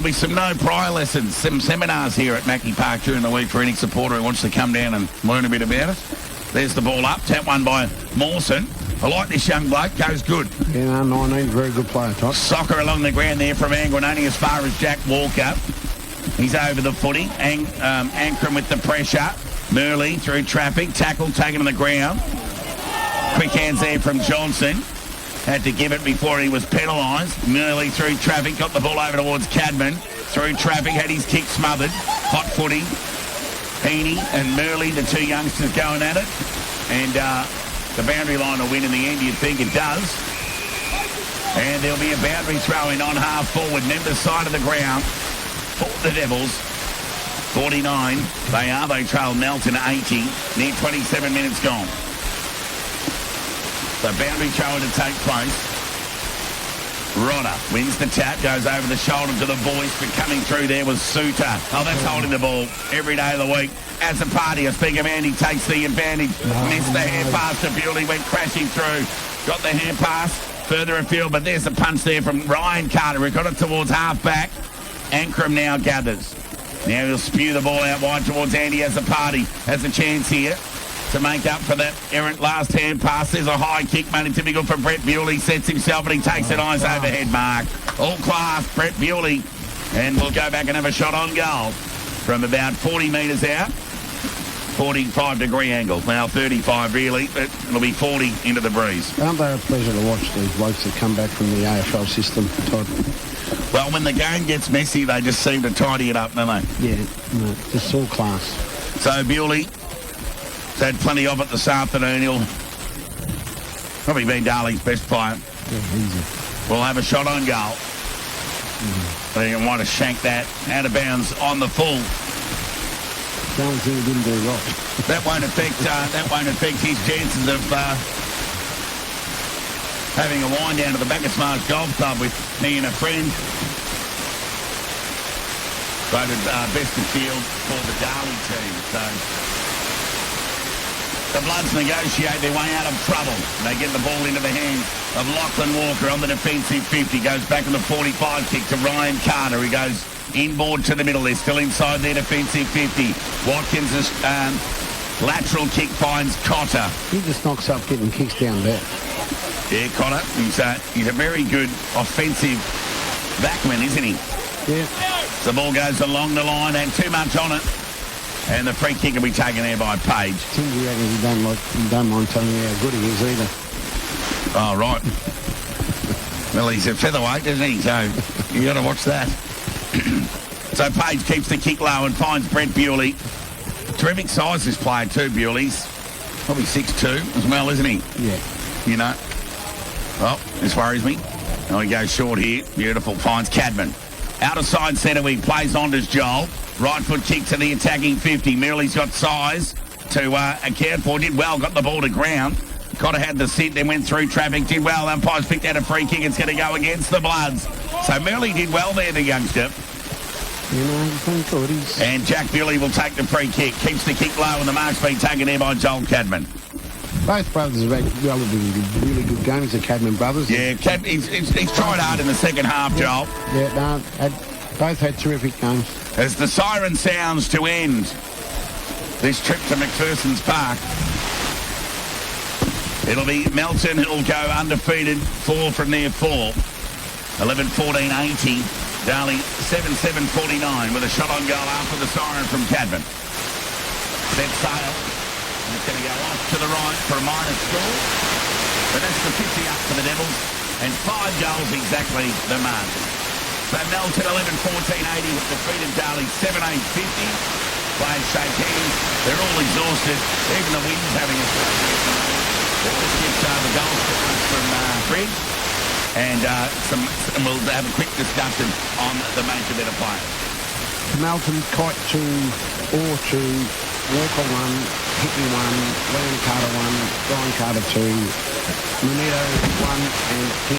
be some no prior lessons, some seminars here at Mackie Park during the week for any supporter who wants to come down and learn a bit about it. There's the ball up, tap one by Mawson. I like this young bloke, goes good. Yeah, 19, very good player, Todd. Soccer along the ground there from Angwin, only as far as Jack Walker. He's over the footy. Ankrum with the pressure. Murley through traffic. Tackle taken on the ground. Quick hands there from Johnson. Had to give it before he was penalised. Murley through traffic. Got the ball over towards Cadman. Through traffic. Had his kick smothered. Hot footy. Heaney and Murley, the two youngsters going at it. And the boundary line will win in the end. You'd think it does. And there'll be a boundary throw-in on half forward. Members' side of the ground. For the Devils, 49. They trail Melton 80. Near 27 minutes gone. So boundary throw-in to take place. Rodder wins the tap, goes over the shoulder to the boys, but coming through there was Suter. Oh, that's holding the ball every day of the week. As a party, a big man, he takes the advantage. Missed the hand pass to Bewley, went crashing through. Got the hand pass further afield, but there's a punch there from Ryan Carter, who got it towards half-back. Ankrum now gathers. Now he'll spew the ball out wide towards Andy as a party. Has a chance here to make up for that errant last hand pass. There's a high kick, made it typical for Brett Bewley. Sets himself and he takes an eyes overhead mark. All class, Brett Bewley. And we'll go back and have a shot on goal from about 40 metres out. 45-degree angle. Now 35 really, but it'll be 40 into the breeze. Aren't they a pleasure to watch, these blokes that come back from the AFL system, Todd? Well, when the game gets messy, they just seem to tidy it up, don't they? Yeah, no, just all class. So Bewley had plenty of it this afternoon. He'll probably be Darley's best player. Yeah, easy. We'll have a shot on goal. They want to shank that out of bounds on the full. The only thing he didn't do right. That won't affect his chances of having a wind down to the Bacchus Golf Club with me and a friend. Voted best of field for the Darley team. So the Bloods negotiate their way out of trouble. They get the ball into the hands of Lachlan Walker on the defensive 50. Goes back on the 45 kick to Ryan Carter. He goes inboard to the middle. They're still inside their defensive 50. Watkins' lateral kick finds Cotter. He just knocks up getting kicks down there. Yeah, Cotter. He's a very good offensive backman, isn't he? Yeah. The ball goes along the line and too much on it. And the free kick will be taken there by Page. Timsy reckons he don't mind telling you how good he is either. Oh, right. Well, he's a featherweight, isn't he? So you got to watch that. So Page keeps the kick low and finds Brent Bewley. Terrific size, this player too, Bewley's Probably 6'2" as well, isn't he? Yeah. You know. Well, this worries me. Oh, he goes short here. Beautiful. Finds Cadman. Out of side centre, he plays on to Joel. Right foot kick to the attacking 50. Merrill's got size to account for. Did well, got the ball to ground. Cotter had the sit, then went through traffic. Did well. Umpires picked out a free kick. It's going to go against the Bloods. So Merrill did well there, the youngster. You know, he's been good. And Jack Billy will take the free kick. Keeps the kick low, and the mark's been taken there by Joel Cadman. Both brothers have had really good games, the Cadman brothers. Yeah, he's tried hard in the second half, Joel. Yeah, no, both had terrific games. As the siren sounds to end this trip to McPherson's Park, it'll be Melton who'll go undefeated, 4 from their 4. 11-14-80. Darley 7-7-49 with a shot on goal after the siren from Cadman. Set sail. And it's going to go off to the right for a minor score. But that's the 50 up for the Devils. And 5 goals exactly the mark. So Melton 11-14-80 defeated Darley 7-8-50. Players shake hands. They're all exhausted. Even the wind's having a struggle. We'll just get the goal scorers from Fred. And we'll have a quick discussion on the major better players. Melton, Kite 2, Orr 2, Walker 1, Hickey 1, Liam Carter 1, Brian Carter 2, Munito 1, and